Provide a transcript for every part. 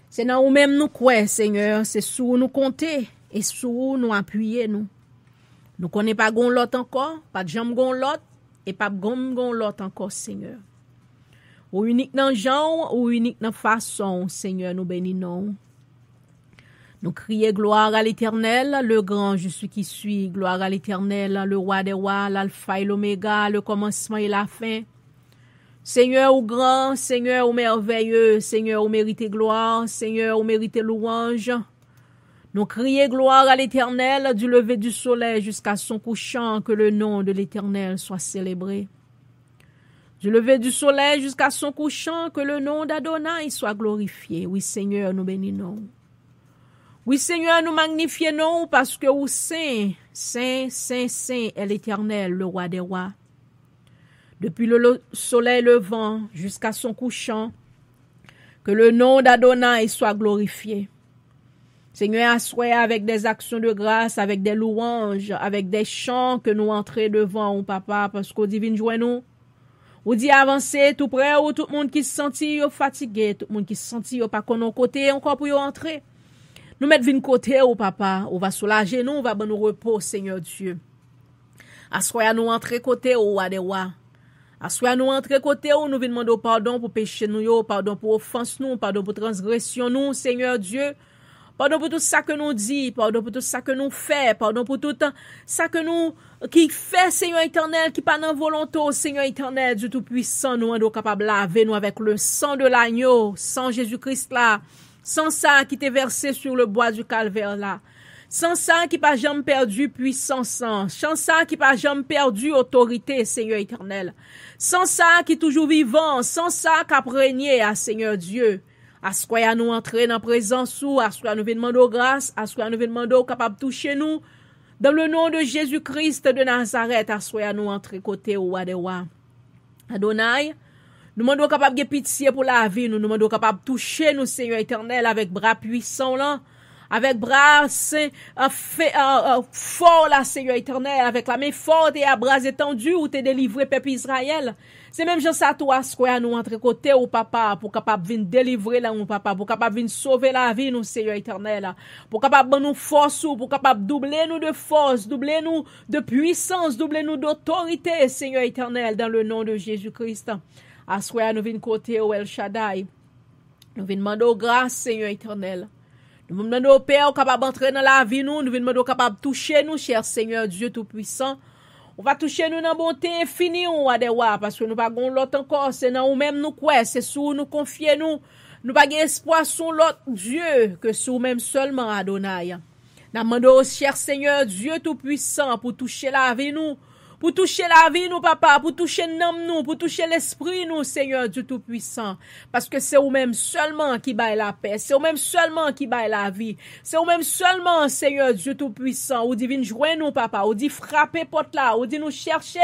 C'est dans ou même nous quoi, Seigneur, c'est sous nous compter et sous nous appuyer nous. Nous connaissons pas gon l'autre encore, pas de jambe gon l'autre et pas gon l'autre encore, Seigneur. Ou unique dans genre ou unique dans façon, Seigneur, nous bénissons. Nous crions gloire à l'Éternel, le grand, je suis qui suis, gloire à l'Éternel, le roi des rois, l'alpha et l'oméga, le commencement et la fin. Seigneur ou grand, Seigneur ou merveilleux, Seigneur ou mérité gloire, Seigneur ou mérité louange. Nous crions gloire à l'Éternel du lever du soleil jusqu'à son couchant, que le nom de l'Éternel soit célébré. Du lever du soleil jusqu'à son couchant, que le nom d'Adonai soit glorifié. Oui, Seigneur, nous bénissons. Oui, Seigneur, nous magnifions parce que vous saint, saint, saint, saint est l'Éternel, le roi des rois. Depuis le soleil levant jusqu'à son couchant, que le nom d'Adonai soit glorifié. Seigneur, assoyez avec des actions de grâce, avec des louanges, avec des chants que nous entrons devant, oh papa, parce qu'au divin joie nous. Ou dit avancer tout près, ou tout le monde qui se sentit fatigué, tout le monde qui se sentit pas qu'on a côté encore pour y entrer. Nous mettre vin côté, oh papa, on va soulager nous, on va nous repos, Seigneur Dieu. Assoyez nous entrer côté, oh roi des rois. Assoyez nous entrer côté, oh nous venons demander pardon pour péché nous, pardon pour offense nous, pardon pour transgression nous, Seigneur Dieu. Pardon pour tout ça que nous dit, pardon pour tout ça que nous fait, pardon pour tout ça que nous, qui fait, Seigneur éternel, qui pas dans volonté, Seigneur éternel, Dieu tout-puissant, nous sommes capables de laver nous avec le sang de l'agneau, sang Jésus-Christ là, sans ça qui t'est versé sur le bois du calvaire là, sans ça qui pas jamais perdu puissance, sans ça qui pas jamais perdu autorité, Seigneur éternel, sans ça qui toujours vivant, sans ça qui a régné à Seigneur Dieu. Assoyez nous entrer dans la présence ou assoyez nous demander grâce, assoyez nous demander capable de toucher nous. Dans le nom de Jésus-Christ de Nazareth, assoyez nous entrer côté au roi des rois. Adonai, nous demandons capable de pitié pour la vie, nous demandons capable de toucher nous, Seigneur éternel, avec bras puissants là, avec bras fort là, Seigneur éternel, avec la main forte et à bras étendus où t'es délivré, peuple Israël. C'est même Jean ça toi, à nous entre côté au papa, pour capable venir délivrer là, mon papa, pour capable venir sauver la vie, nous, Seigneur éternel, pour capable nous force, pour capable doubler nous de force, doubler nous de puissance, doubler nous d'autorité, Seigneur éternel, dans le nom de Jésus-Christ. Assoya nous venons côté au El Shaddai. Nous venons demander grâce, Seigneur éternel. Nous venons demander au Père capable d'entrer dans la vie, nous venons demander capable de toucher nous, cher Seigneur Dieu Tout-Puissant. On va toucher nous dans bonté infinie, on va devoir, parce que nous pas gon l'autre encore, c'est dans nous même nous quoi, c'est sous nous confier nous pas espoir sur l'autre Dieu que sous même seulement Adonai. Nous demandons au cher Seigneur Dieu Tout-Puissant pour toucher la vie nous, pour toucher la vie nous papa, pour toucher l'âme nous, pour toucher l'esprit nous Seigneur Dieu Tout-Puissant, parce que c'est vous même seulement qui baille la paix, c'est vous même seulement qui baille la vie, c'est vous même seulement Seigneur Dieu Tout-Puissant, ou divine joindre nous papa, ou dit frapper porte là, ou dit nous chercher,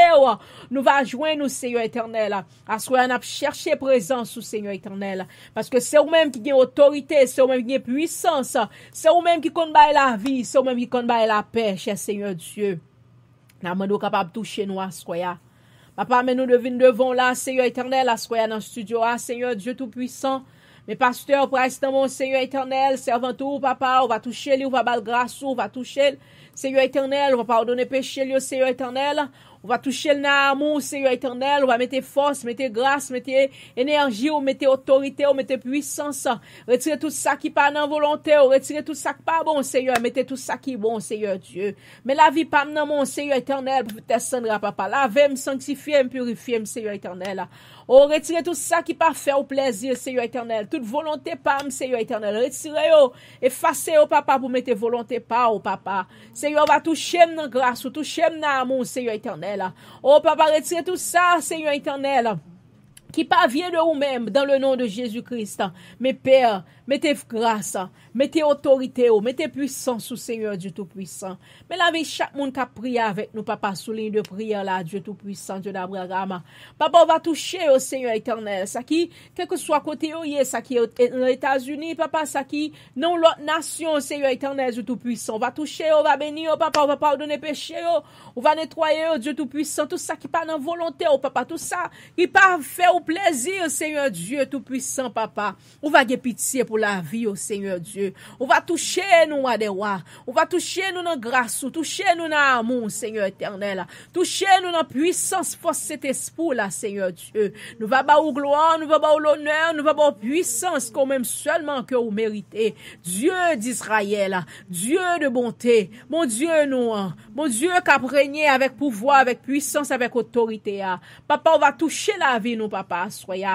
nous va joindre nous Seigneur éternel, à ce qu'on a cherché présence sous Seigneur éternel, parce que c'est vous même qui a autorité, c'est vous même qui a puissance, c'est vous même qui connaît baille la vie, c'est vous même qui connaît baille la paix, cher Seigneur Dieu. Nous sommes capables de toucher nous à Soya. Papa, mais nous devons là, Seigneur éternel, à Soya dans le studio, Seigneur Dieu Tout-Puissant. Mes pasteurs, président, mon Seigneur éternel, servant tout, papa, on va toucher lui, on va battre grâce, on va toucher, Seigneur éternel, on va pardonner péché, lui, Seigneur éternel. On va toucher le amour, Seigneur éternel. On va mettre force, mettre grâce, mettre énergie, on mettre autorité, on mettre puissance. Retirez tout ça qui pas dans volonté, retirez tout ça qui pas bon, Seigneur. Mettez tout ça qui est bon, Seigneur Dieu. Mais la vie pas dans mon Seigneur éternel, pour descendre, papa. Lavez, me sanctifier, me purifier, Seigneur éternel. Oh, retirez tout ça qui pas fait au plaisir, Seigneur éternel. Toute volonté pas, Seigneur éternel. Retirez-le, effacez-le, papa, pour mettre volonté pas, au papa. Seigneur, va toucher dans grâce, ou toucher dans amour, Seigneur éternel. Oh, papa, retirez tout ça, Seigneur éternel, qui parvient de vous-même dans le nom de Jésus-Christ. Mais Père, mettez grâce, mettez autorité, mettez puissance au Seigneur Dieu Tout-Puissant. Mais la vie, chaque monde qui a prié avec nous, papa, sous ligne de prière là, Dieu Tout-Puissant, Dieu d'Abraham. Papa, on va toucher au Seigneur éternel. Ça qui, quel que soit côté, ça qui est aux États-Unis, papa, ça qui, non l'autre nation, Seigneur éternel, Dieu Tout-Puissant. On va toucher, on va bénir, papa, on va pardonner péché, on va nettoyer, Dieu Tout-Puissant, tout ça qui pas dans volonté, papa, tout ça qui pas fait ou plaisir, Seigneur Dieu Tout-Puissant, papa. On va gagner pitié pour la vie, oh Seigneur Dieu. On va toucher nous à des rois. On va toucher nous dans grâce, toucher nous dans amour, Seigneur éternel. Toucher nous dans puissance, force, cet esprit là, Seigneur Dieu. Nous va bas gloire, nous va bas l'honneur, nous va bas puissance, comme même seulement que vous méritez. Dieu d'Israël, Dieu de bonté, mon Dieu nous, mon Dieu qui a régné avec pouvoir, avec puissance, avec autorité. Papa, on va toucher la vie, nous, papa, soyez.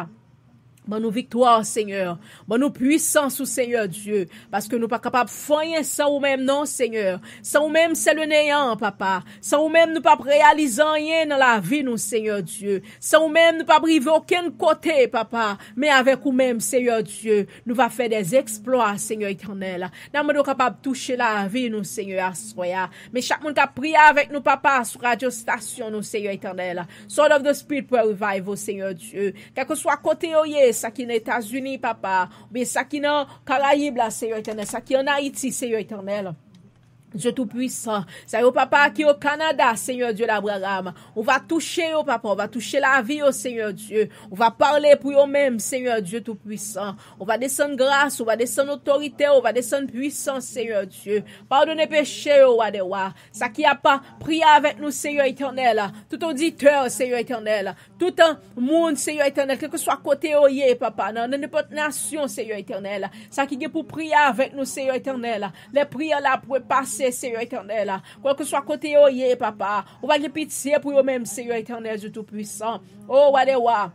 Bon nous victoire, Seigneur. Bon nous puissance, au Seigneur Dieu. Parce que nous pas capables de faire rien sans nous-mêmes, non, Seigneur. Sans nous-mêmes, c'est le néant, papa. Sans nous-mêmes, nous pas réaliser rien dans la vie, nous, Seigneur Dieu. Sans nous-mêmes, nous pas briver aucun côté, papa. Mais avec nous-mêmes, Seigneur Dieu, nous va faire des exploits, Seigneur éternel. Nous sommes capables de toucher la vie, nous, Seigneur, soya. Mais chaque monde qui a prié avec nous, papa, sur Radio Station, nous, Seigneur éternel. Sword of the Spirit pour revival, Seigneur Dieu. Quel que soit côté, ça qui est aux États-Unis, papa, ou bien ça qui est dans Caraïbes, là, Seigneur éternel, ça qui est en Haïti, Seigneur éternel. Dieu tout-puissant, ça y est au papa qui est au Canada, Seigneur Dieu d'Abraham. On va toucher au papa, on va toucher la vie au Seigneur Dieu. On va parler pour eux-mêmes, Seigneur Dieu tout-puissant. On va descendre grâce, on va descendre autorité, on va descendre puissance, Seigneur Dieu. Pardonnez péché, oh Wadewa. Ça qui a pas prié avec nous, Seigneur éternel. Tout auditeur, Seigneur éternel. Tout un monde, Seigneur éternel, quel que soit côté oye, papa, dans n'importe nation, Seigneur éternel. Ça qui est pour prier avec nous, Seigneur éternel. Les prières là pour passer, Seigneur éternel, quoi que soit côté oye, papa, on va gagner pitié pour eux-mêmes, Seigneur éternel, Dieu tout-puissant. Oh, wadewa.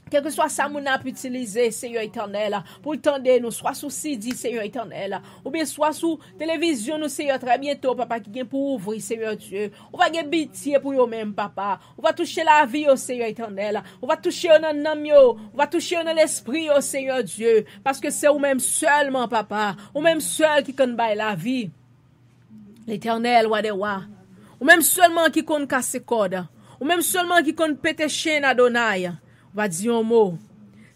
Quel que soit ça, mon a pu utiliser, Seigneur éternel, pour tendre nous, soit sous CD, Seigneur éternel, ou bien soit sous télévision, nous, Seigneur, très bientôt, papa, qui vient pour ouvrir, Seigneur Dieu. On va gagner pitié pour eux-mêmes, papa. On va toucher la vie, au Seigneur éternel. On va toucher dans l'âme, on va toucher dans l'esprit, au Seigneur Dieu. Parce que c'est eux-mêmes seulement, papa. Eux-mêmes seuls qui connaissent la vie. L'Éternel, wadewa. Ou même seulement qui compte casser code. Ou même seulement qui compte péter chaîne Adonai. On va dire un mot.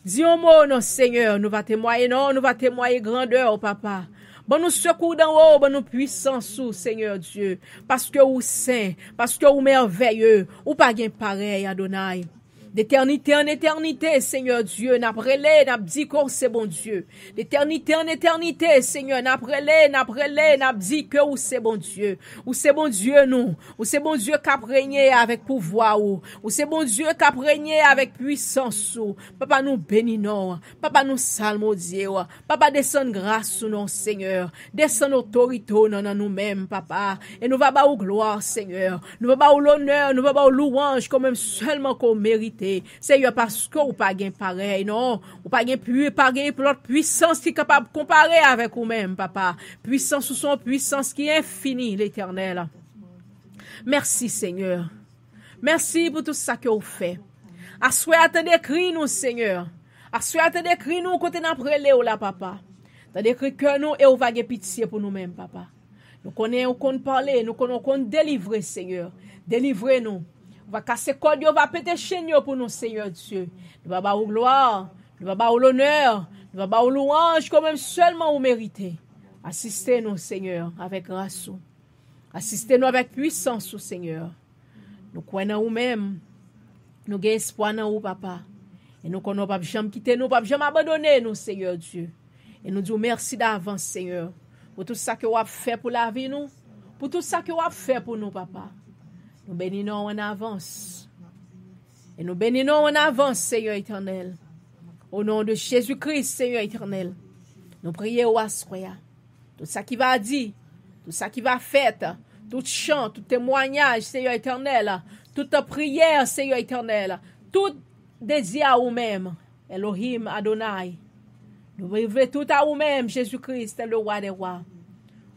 Dis un mot, non, Seigneur. Nous va témoigner, non, nous va témoigner grandeur, papa. Bon nous secours d'en haut, bon nous puissance, Seigneur Dieu. Parce que vous saint, parce que vous merveilleux. Ou pas gain pareil, Adonai. D'éternité en éternité, Seigneur Dieu, n'après-les, n'a dit que c'est bon Dieu. D'éternité en éternité, Seigneur, n'après-les, n'a dit que c'est bon Dieu. Ou c'est bon Dieu, nous. Ou c'est bon Dieu qui a régné avec pouvoir, ou c'est bon Dieu qui a régné avec puissance, ou. Papa, nous bénissons. Papa, nous salmodions. Papa, descend grâce sous nous, Seigneur. Descend autorité, non, nous-mêmes, papa. Et nous va bas au gloire, Seigneur. Nous va bas au l'honneur, nous va bas au louange, comme même seulement qu'on mérite. Seigneur, parce que ou pas gain pareil, non, ou pas gain plus pareil pour l'autre puissance qui est capable de comparer avec vous-même, papa. Puissance ou son puissance qui est infinie, l'Éternel. Merci, Seigneur. Merci pour tout ça que vous faites. Assoyez attendez cri nous, Seigneur. Assoyez attendez cri nous côté n'après Léo là, papa. Attendez cri que nous et on va gagner pitié pour nous-mêmes, papa. Nous connaissons, on parler, nous connaissons, délivrer, Seigneur. Délivrez-nous. On va casser code, on va péter chaîne pour nous, Seigneur Dieu. Nous va bas au gloire, nous va bas au l'honneur, nous va bas au louange, comme même seulement vous méritez. Assistez-nous, Seigneur, avec grâce. Assistez-nous avec puissance, Seigneur. Nous croyons en vous-même. Nous avons espoir en vous, papa. Et nous ne pas jamais quitter nous, pas jamais abandonner nous, Seigneur Dieu. Et nous disons merci d'avance, Seigneur, pour tout ça que vous avez fait pour la vie, nous. Pour tout ça que vous avez fait pour nous, papa. Nous bénissons en avance. Et nous bénissons en avance, Seigneur éternel. Au nom de Jésus-Christ, Seigneur éternel. Nous prions au Assoya. Tout ça qui va dire, tout ça qui va faire, tout chant, tout témoignage, Seigneur éternel. Toute prière, Seigneur éternel. Tout dédié à vous-même. Elohim Adonai. Nous voulons tout à vous-même, Jésus-Christ, le roi des rois.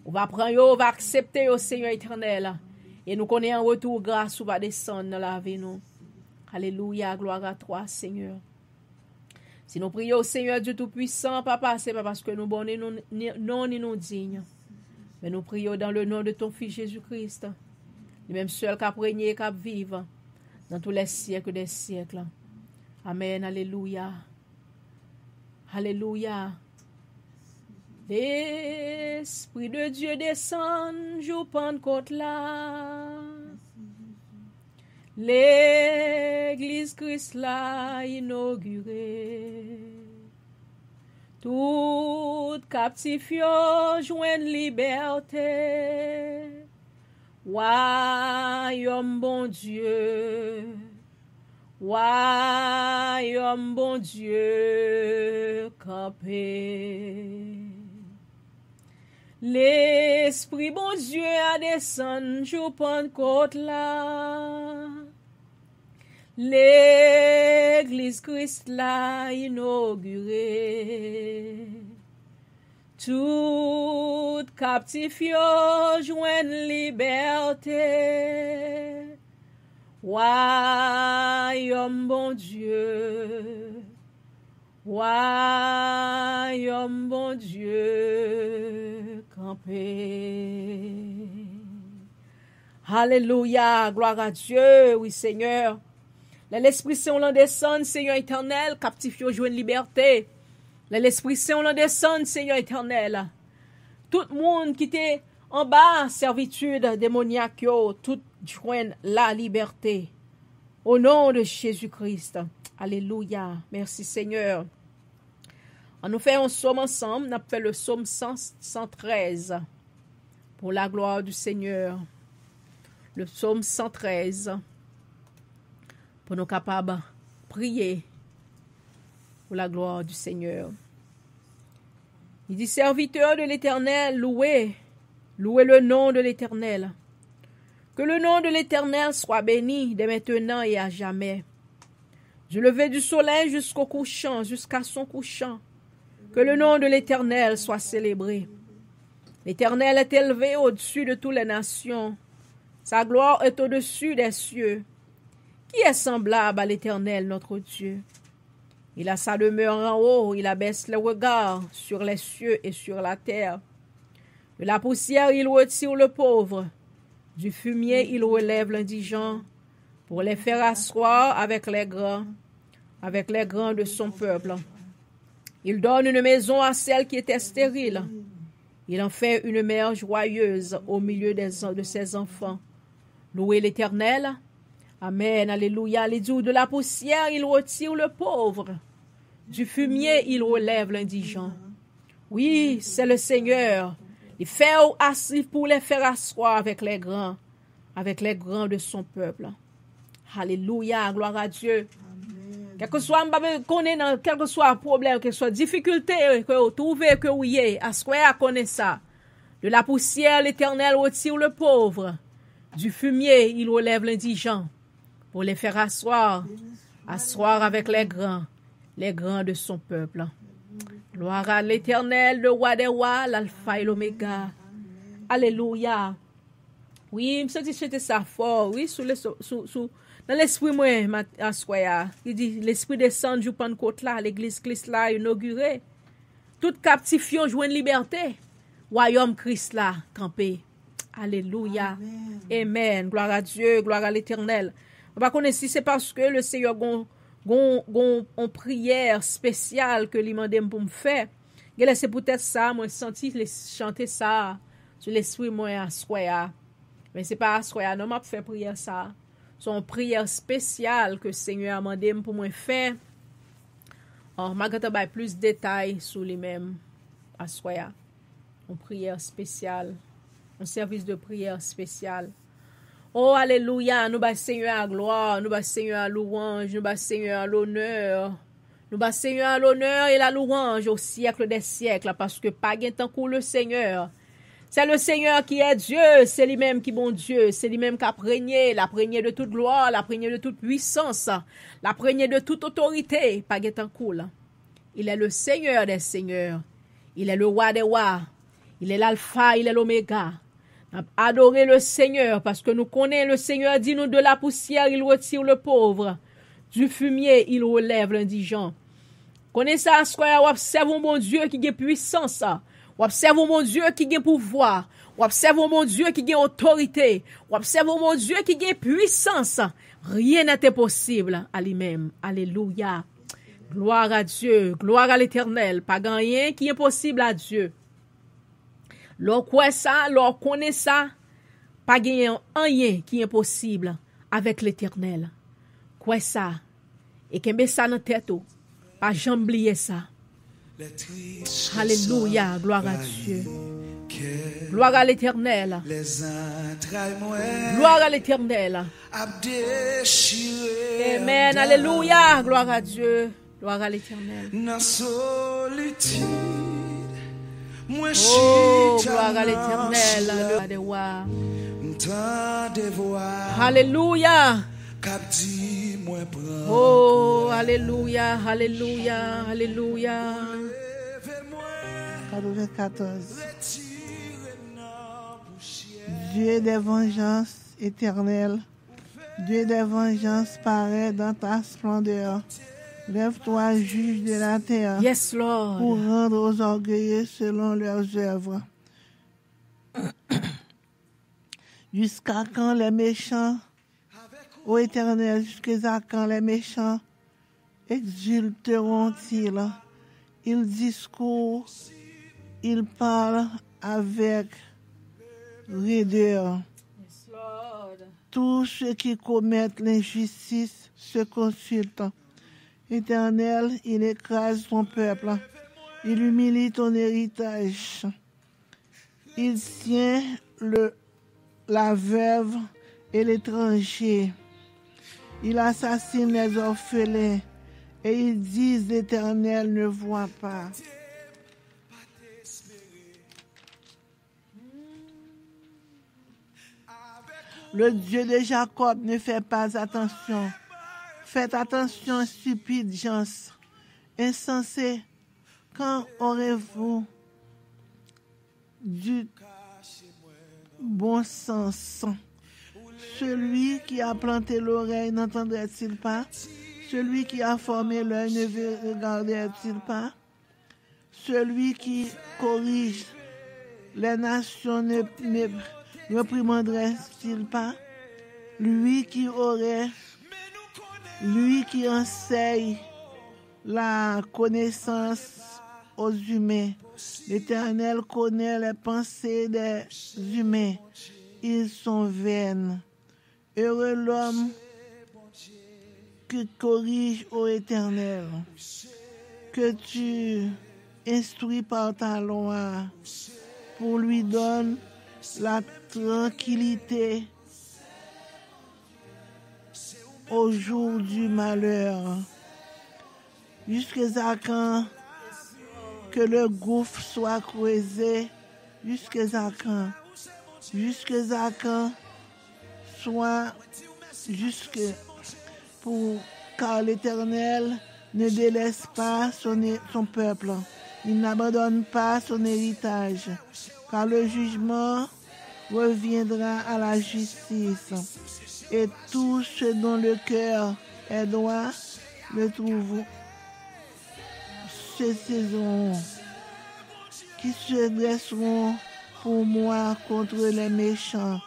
On va prendre, on va accepter au Seigneur éternel. Et nous connaissons en retour grâce ou va descendre dans la vie nous. Alléluia, gloire à toi, Seigneur. Si nous prions au Seigneur Dieu Tout-Puissant, papa, c'est pas parce que nous bons non ni nous dignes. Mais nous prions dans le nom de ton Fils Jésus-Christ. Le même seul qui a régné et qui vive dans tous les siècles des siècles. Amen, alléluia. Alléluia. L'Esprit de Dieu descend, jour Pentecôte là. L'église Christ l'a inaugurée. Tout captif yo joine liberté. Royaume bon Dieu. Royaume bon Dieu campé. L'Esprit bon Dieu a descendu jour Pentecôte là. L'église Christ l'a inaugurée. Tout captif yo joine liberté. Royaume bon Dieu. Royaume bon Dieu campé. Alléluia, gloire à Dieu, oui Seigneur. L'Esprit Saint l'en descend, Seigneur éternel, captif yo joine liberté. L'Esprit Saint l'en descend, Seigneur éternel. Tout le monde qui était en bas, servitude démoniaque, yo, tout joigne la liberté. Au nom de Jésus-Christ. Alléluia. Merci Seigneur. On nous fait un psaume ensemble. On a fait le psaume 113. Pour la gloire du Seigneur. Le psaume 113. Pour nous capables de prier. Pour la gloire du Seigneur. Il dit, serviteur de l'Éternel, louez. Louez le nom de l'Éternel. Que le nom de l'Éternel soit béni dès maintenant et à jamais. Du lever du soleil jusqu'au couchant, jusqu'à son couchant. Que le nom de l'Éternel soit célébré. L'Éternel est élevé au-dessus de toutes les nations. Sa gloire est au-dessus des cieux. Qui est semblable à l'Éternel, notre Dieu? Il a sa demeure en haut, il abaisse le regard sur les cieux et sur la terre. De la poussière, il retire le pauvre. Du fumier, il relève l'indigent pour les faire asseoir avec les grands de son peuple. Il donne une maison à celle qui était stérile. Il en fait une mère joyeuse au milieu de ses enfants. Louez l'Éternel. Amen. Alléluia. Les jours de la poussière, il retire le pauvre. Du fumier, il relève l'indigent. Oui, c'est le Seigneur. Il fait assis pour les faire asseoir avec les grands de son peuple. Alléluia, gloire à Dieu. Quel que soit le problème, quelle que soit la difficulté que vous trouvez, que vous ayez, à connaître ça. De la poussière, l'Éternel retire le pauvre. Du fumier, il relève l'indigent pour les faire asseoir avec les grands de son peuple. Gloire à l'Éternel, le roi des rois, l'alpha et l'oméga. Alléluia. Oui, je me suis chanté ça fort. Oui, dans l'esprit, moi, il dit, l'esprit descend du Pentecôte là, l'église Christ là, inaugurée. Tout captif yon joue une liberté. Royaume Christ là, campé. Alléluia. Amen. Gloire à Dieu, gloire à l'Éternel. On va connaître si c'est parce que le Seigneur une prière spéciale que lui demande pour me faire. C'est peut-être ça, moi, senti chanter ça sur l'esprit, moi, à soya. Mais c'est pas à soya, non, m'a fait prière ça. C'est une prière spéciale que le Seigneur a demandé pour moi faire. Alors, je vais plus de détails sur lui-même à soya. Une prière spéciale. Un service de prière spécial. Oh, alléluia, nous bas Seigneur à gloire, nous bas Seigneur à louange, nous bas Seigneur à l'honneur. Nous bas Seigneur à l'honneur et la louange au siècle des siècles, parce que pas gain tant que le Seigneur. C'est le Seigneur qui est Dieu, c'est lui-même qui est bon Dieu, c'est lui-même qui a prégné, la prégné de toute gloire, la prégné de toute puissance, la prégné de toute autorité, pas gain tant que là. Il est le Seigneur des seigneurs, il est le roi des rois, il est l'alpha, il est l'oméga. Adorer le Seigneur, parce que nous connaissons le Seigneur, dit-nous de la poussière, il retire le pauvre. Du fumier, il relève l'indigent. Connaissez ça, observe mon Dieu qui a puissance. Observe mon Dieu qui a pouvoir. Observe mon Dieu qui a autorité. Observe mon Dieu qui a puissance. Rien n'est impossible à lui-même. Alléluia. Gloire à Dieu, gloire à l'Éternel. Pas rien qui est impossible à Dieu. L'on croit ça, l'on connaît ça, pas rien qui est impossible avec l'Éternel. Quoi ça? Et qu'aimez ça dans tête, pas jamais oublier ça. Alléluia, gloire à Dieu. Gloire à l'Éternel. Gloire à l'Éternel. Amen, alléluia, gloire à Dieu. Gloire à l'Éternel. Oh, gloire à l'Éternel. Alléluia. Oh, alléluia, alléluia, alléluia. 94. Dieu des vengeances éternelles, Dieu des vengeances paraît dans ta splendeur. Lève-toi, juge de la terre, Yes, Lord. pour rendre aux orgueilleux selon leurs œuvres. Jusqu'à quand les méchants, ô Éternel, jusqu'à quand les méchants exulteront-ils? Ils discourent, ils parlent avec raideur. Yes, Lord. Tous ceux qui commettent l'injustice se consultent. Éternel, il écrase ton peuple. Il humilie ton héritage. Il tient la veuve et l'étranger. Il assassine les orphelins. Et ils disent, l'Éternel ne voit pas. Le Dieu de Jacob ne fait pas attention. Faites attention, stupides gens, insensés. Quand aurez-vous du bon sens? Celui qui a planté l'oreille n'entendrait-il pas? Celui qui a formé l'œil ne regarderait-il pas? Celui qui corrige les nations ne réprimanderait-il pas? Lui qui enseigne la connaissance aux humains. L'Éternel connaît les pensées des humains. Ils sont vaines. Heureux l'homme qui corrige ô Éternel, que tu instruis par ta loi, pour lui donner la tranquillité au jour du malheur. Jusqu'à quand que le gouffre soit creusé, jusqu'à quand soit car l'Éternel ne délaisse pas son peuple, il n'abandonne pas son héritage, car le jugement reviendra à la justice, et tous ceux dont le cœur est droit le trouveront, se saisiront, qui se dresseront pour moi contre les méchants,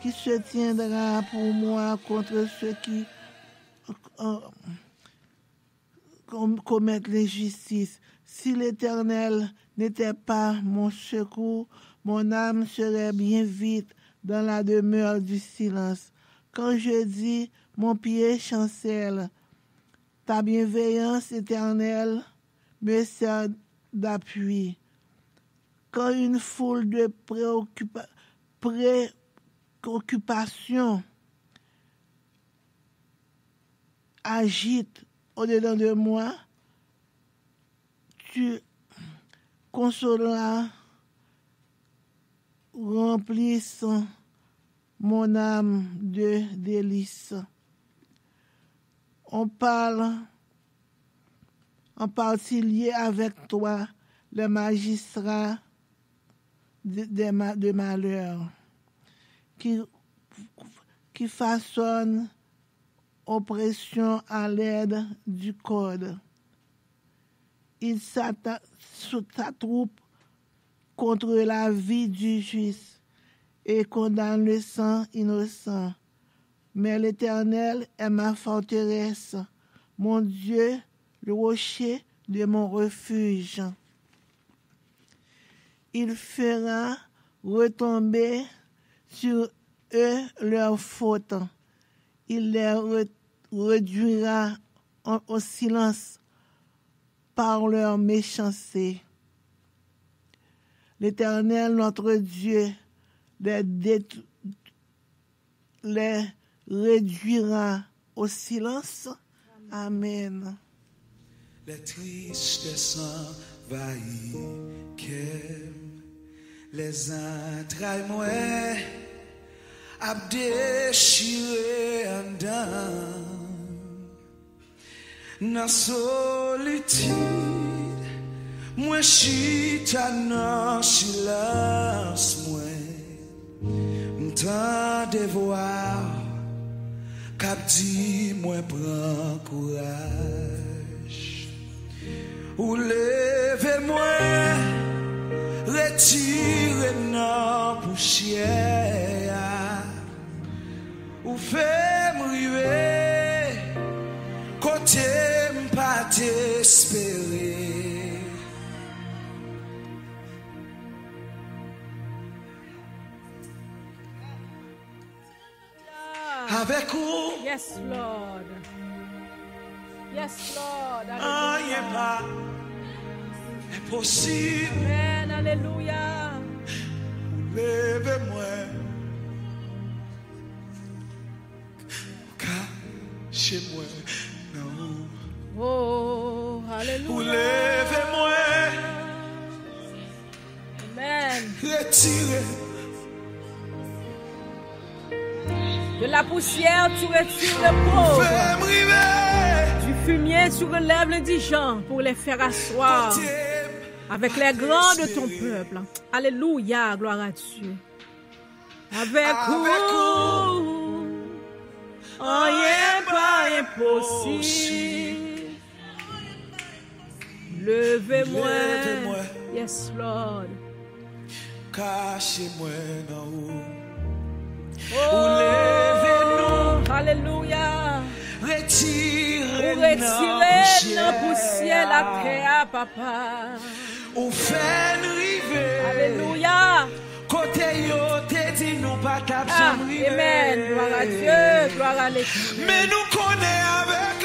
qui se tiendra pour moi contre ceux qui commettent l'injustice. Si l'Éternel n'était pas mon secours, mon âme serait bien vite dans la demeure du silence. Quand je dis, mon pied chancelle, ta bienveillance éternelle me sert d'appui. Quand une foule de préoccupations agite au-dedans de moi, tu consoleras, remplisse mon âme de délices. On parle en particulier avec toi, le magistrat de malheur, qui façonne oppression à l'aide du code. Il s'attroupe contre la vie du juste et condamne le sang innocent. Mais l'Éternel est ma forteresse, mon Dieu, le rocher de mon refuge. Il fera retomber sur eux leurs fautes. il les réduira au silence par leur méchanceté. L'Éternel, notre Dieu, les réduira au silence. Amen. Les tristesses envahissent, les entrailles moi a déchiré en dedans. Dans solitude, moi chita dans silence moi. M'tend de voir cap dit moi prends courage. Ou levez-moi, retirez dans poussière. Ou fais-moi river, côté m'pas t'espérer. Avec vous, Yes, Lord. Yes, Lord. rien pas impossible. Amen. Alléluia. Levez-moi, cachez-moi, non. Oh, Ou alléluia. levez-moi, Amen. retirez. De la poussière, tu retires le pauvre. Fais-moi river, Du fumier, tu relèves les indigents pour les faire asseoir côté avec les grands de ton peuple. Alléluia, gloire à Dieu. Avec vous, rien pas impossible. Levez-moi. Levez-moi. Yes, Lord. cachez-moi, non. Oh, levez-nous. Alléluia. Retirez Pour retirer la poussière, la terre, papa. Ou fait river. Alléluia. Côté yo, te dit nous pas cap Ah, amen. Gloire à Dieu, gloire à l'Éternel. mais nous connaît avec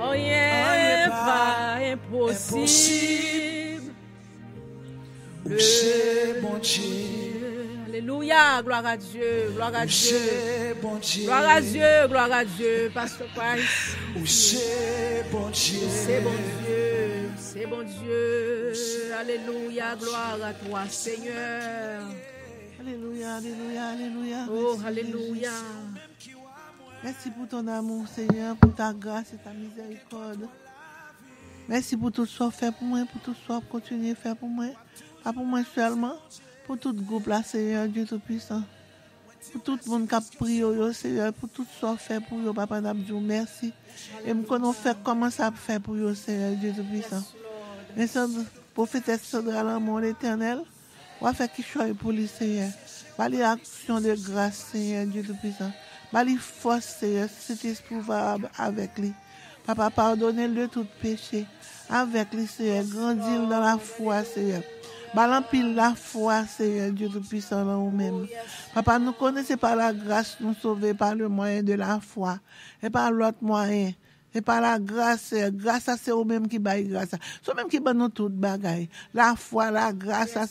Oh, rien pas impossible. oh. C'est bon Dieu. Alléluia, gloire à Dieu, gloire à Dieu. C'est bon Dieu. Gloire à Dieu, gloire à Dieu, Pasteur Christ. C'est bon Dieu. C'est bon Dieu, c'est bon Dieu. Alléluia, gloire à toi, Seigneur. Alléluia, alléluia, alléluia. Oh, alléluia. Merci pour ton amour, Seigneur, pour ta grâce et ta miséricorde. Merci pour tout ce que tu fais pour moi, pour tout ce que tu continues à faire pour moi. Pas pour moi seulement, pour tout le groupe là, Seigneur, Dieu Tout-Puissant. Pour tout le monde qui a prié, Seigneur, pour tout ce que tu fais pour eux, Papa Nabdou, merci. Et nous connaissons faire comment ça fait pour eux, Seigneur, Dieu Tout-Puissant. Merci, prophétesse Sandra Lamont, l'Éternel. On va faire qu'il soit pour lui, Seigneur. Bali action de grâce, Seigneur, Dieu Tout-Puissant. Bali force, Seigneur, cet esprit avec lui. Papa, pardonnez-le tout péché. Avec lui, Seigneur, grandir dans la foi, Seigneur. Balampile la foi, Seigneur, Dieu Tout-Puissant, dans nous-mêmes. Papa, nous connaissons par la grâce, nous sauver par le moyen de la foi. Et par l'autre moyen. Et par la grâce, grâce à c'est eux-mêmes qui baillent grâce. C'est eux-mêmes qui baillent nous toutes bagailles. La foi, la grâce, la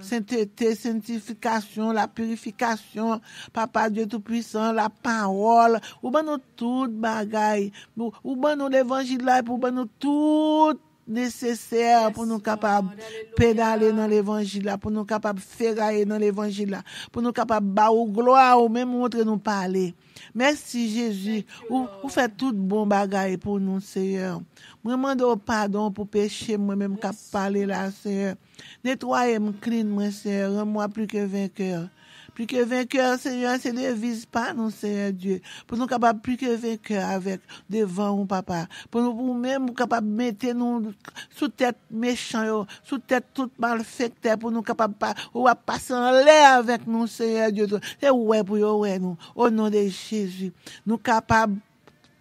sainteté, sanctification, la purification, Papa Dieu Tout-Puissant, la parole. Ou baillent nous toutes bagailles. Ou baillent nous l'évangile là, pour baillent nous toutes nécessaire pour nous capables pédaler dans l'évangile là, pour nous capables ferrailler dans l'évangile là, pour nous capables ba ou gloire ou même montrer nous parler. Merci Jésus, ou fait tout bon bagaille pour nous, Seigneur. Moi demande pardon pour péché moi même cap parler là, Seigneur. Nettoyez-moi clean moi, Seigneur, rends-moi plus que vainqueur. Plus que vainqueur, Seigneur, c'est ne vise pas nous, Seigneur Dieu. Pour nous capables plus que vainqueur avec devant nous, Papa. Pour nous même capables mettre nous sous tête méchant, sous tête tout malfecteur, pour nous capables pas ou à passer en l'air avec nous, Seigneur Dieu. C'est ouais pour ouais nous. Au nom de Jésus, nous capables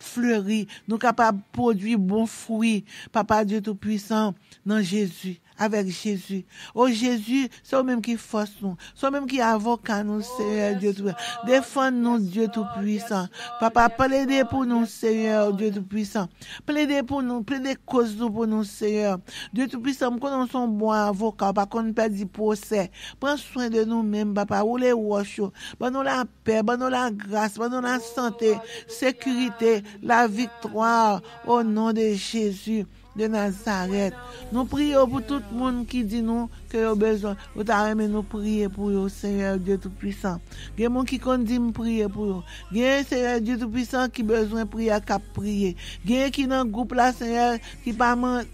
fleurir, nous capables de produire bons fruits. Papa Dieu Tout-Puissant, dans Jésus. Avec Jésus. Oh Jésus, c'est eux-mêmes qui force nous. C'est eux-mêmes qui avocat nous, Seigneur Dieu Tout-Puissant. Défends-nous, Dieu Tout-Puissant. Papa, plaidez pour nous, Seigneur Dieu Tout-Puissant. Plaidez pour nous, plaidez cause pour nous, Seigneur. Dieu Tout-Puissant, nous connaissons bon avocat, pas qu'on ne perd du procès. Prends soin de nous-mêmes, papa. Ou les roches. Donne-nous la paix, donne-nous la grâce, donne-nous la santé, sécurité, la victoire, au nom de Jésus de Nazareth. Nous prions pour tout le monde qui dit nous que nous avons besoin. Nous t'aimons nous prier pour eux, Seigneur Dieu Tout-Puissant. Il y a des gens qui dit nous prier pour eux. Il y a Seigneur Dieu Tout-Puissant qui besoin de prier, qui prier. Il y a qui dans le groupe là, Seigneur, qui demande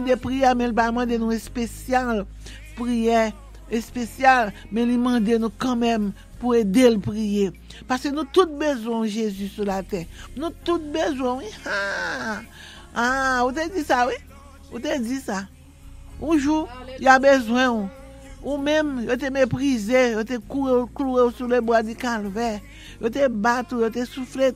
de prier, mais il va demander nous spécial prière spécial, mais il demande nous quand même pour aider le prier. Parce que nous tous besoin de Jésus sur la terre. Nous tous besoin, oui. Vous t'avez dit ça, oui? Vous t'avez dit ça. Un jour, il y a besoin. Ou même, vous t'avez méprisé, vous t'avez couru sur les bois du calvaire. Vous t'avez battu, vous t'avez soufflé.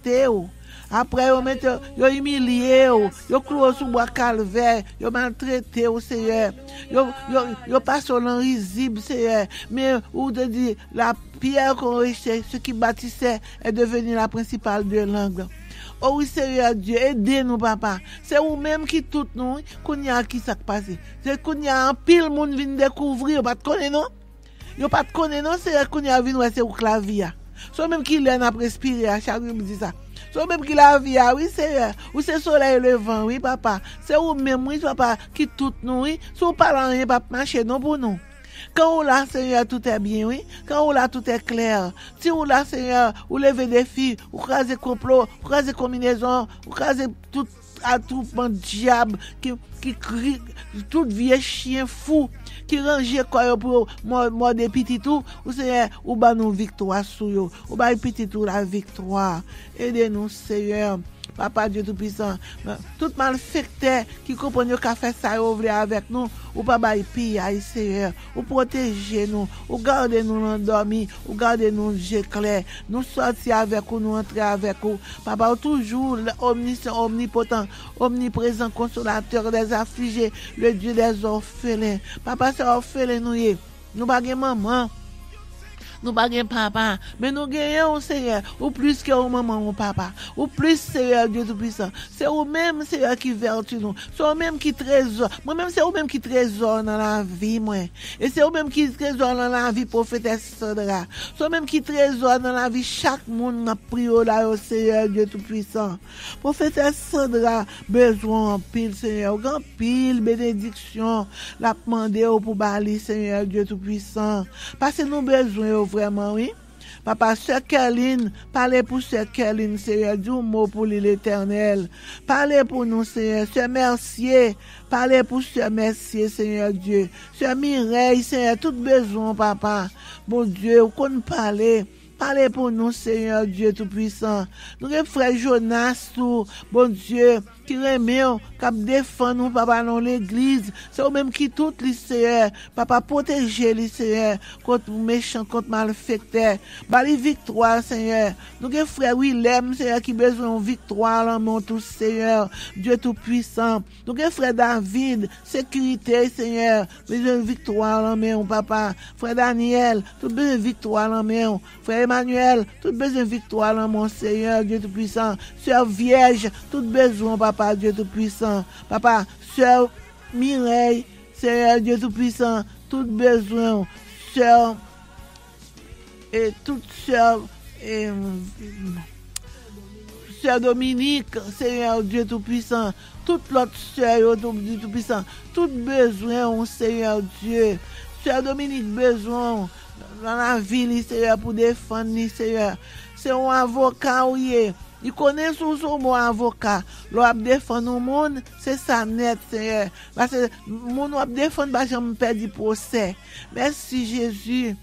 Après, vous avez humilié, vous couru sur le bois calvaire, vous maltraité au Seigneur. Vous passé dans l'invisible, Seigneur. Mais vous te dit, la pierre qu'on rejetait, ce qui bâtissait, est devenue la principale de l'angle. Oh oui, Seigneur Dieu, aidez-nous, papa. C'est vous-même qui tout nous, qu'on y a qui s'est passé. C'est qu'on y a un pile monde vient découvrir, pas de connaître non? Yo pas de connaître non, c'est qu'on y a vinn c'est au clavier. C'est même qui l'aime à respirer, à chaque jour me dit ça. C'est même qui la vie, oui, Seigneur. Ou c'est soleil levant, oui, papa. C'est vous-même, oui, papa, qui tout nous, oui. Si vous parlez rien, papa, marchez non pour nous. Quand on l'a, Seigneur, tout est bien, oui. Quand on l'a, tout est clair. Si on l'a, Seigneur, vous levez des filles, vous crasez complot, vous crasez combinaison, vous crasez tout attroupement diable qui crie, tout vieux chien fou qui range quoi pour moi des petits tout, ou Seigneur, ou ba nous victoire sur yo, ou ba petit tout la victoire. Aidez-nous, Seigneur. Papa Dieu Tout-Puissant, tout malfecteur qui comprend qu'a fait ça avec nous, ou pas bail pire, Seigneur, ou protéger nous, ou garder nous endormis, ou garder nous yeux clairs, nous sortir avec vous, nous entrer avec vous. Papa, toujours omniscient, omnipotent, omniprésent, consolateur des affligés, le Dieu des orphelins. Papa, c'est orphelin nous pas maman. Nous pas papa, mais nous gagnons, Seigneur, ou plus que au maman ou papa, ou plus, Seigneur Dieu Tout-Puissant. C'est vous-même, Seigneur, qui vertu nous. C'est vous-même qui trésor. Moi-même, c'est vous-même qui trésor dans la vie, moi. Et c'est vous-même qui trésor dans la vie, prophétesse Sandra. C'est vous-même qui trésor dans la vie, chaque monde n'a pris au là, au Seigneur Dieu Tout-Puissant. Prophétesse Sandra, besoin en pile, Seigneur, grand pile, bénédiction, la demander pour bali, Seigneur Dieu Tout-Puissant. Parce que nous besoin, vraiment, oui. Papa, Sœur Kerline, parlez pour Sœur Kerline, Seigneur, du mot pour l'Éternel. Parlez pour nous, Seigneur. Sœur Mercier, parlez pour Sœur Mercier, Seigneur Dieu. Sœur Mireille, Seigneur, tout besoin, papa. Bon Dieu, qu'on parle. Parlez pour nous, Seigneur Dieu Tout-Puissant. Nous avons frère Jonas, tout, bon Dieu, qui remet, qui défend nous, papa, dans l'église. C'est eux-mêmes qui tout, les Seigneur, papa, protéger les Seigneur, contre méchants, contre malfaiteurs. Bali victoire, Seigneur. Nous avons frère Willem, Seigneur, qui besoin de victoire, dans mon tout, Seigneur, Dieu Tout-Puissant. Nous avons frère David, sécurité, Seigneur, besoin de victoire, dans mon papa. Frère Daniel, tout besoin de victoire, dans mon frère Emmanuel, tout besoin de victoire, dans mon Seigneur, Dieu Tout-Puissant. Sœur Vierge, tout besoin, papa, Dieu Tout-Puissant. Papa, Sœur Mireille, Seigneur, Dieu Tout-Puissant, tout besoin. Sœur, et toute sœur, Sœur Dominique, Seigneur, Dieu Tout-Puissant, toute l'autre sœur, Dieu Tout-Puissant, tout besoin, Seigneur Dieu. Sœur Dominique, besoin dans la ville, Seigneur, pour défendre, Seigneur. C'est un avocat, oui. Il connaît son mot avocat. L'on défendre le monde, c'est ça net, Seigneur. Parce que mon on défendre, parce que je me perds du procès. Merci, Jésus,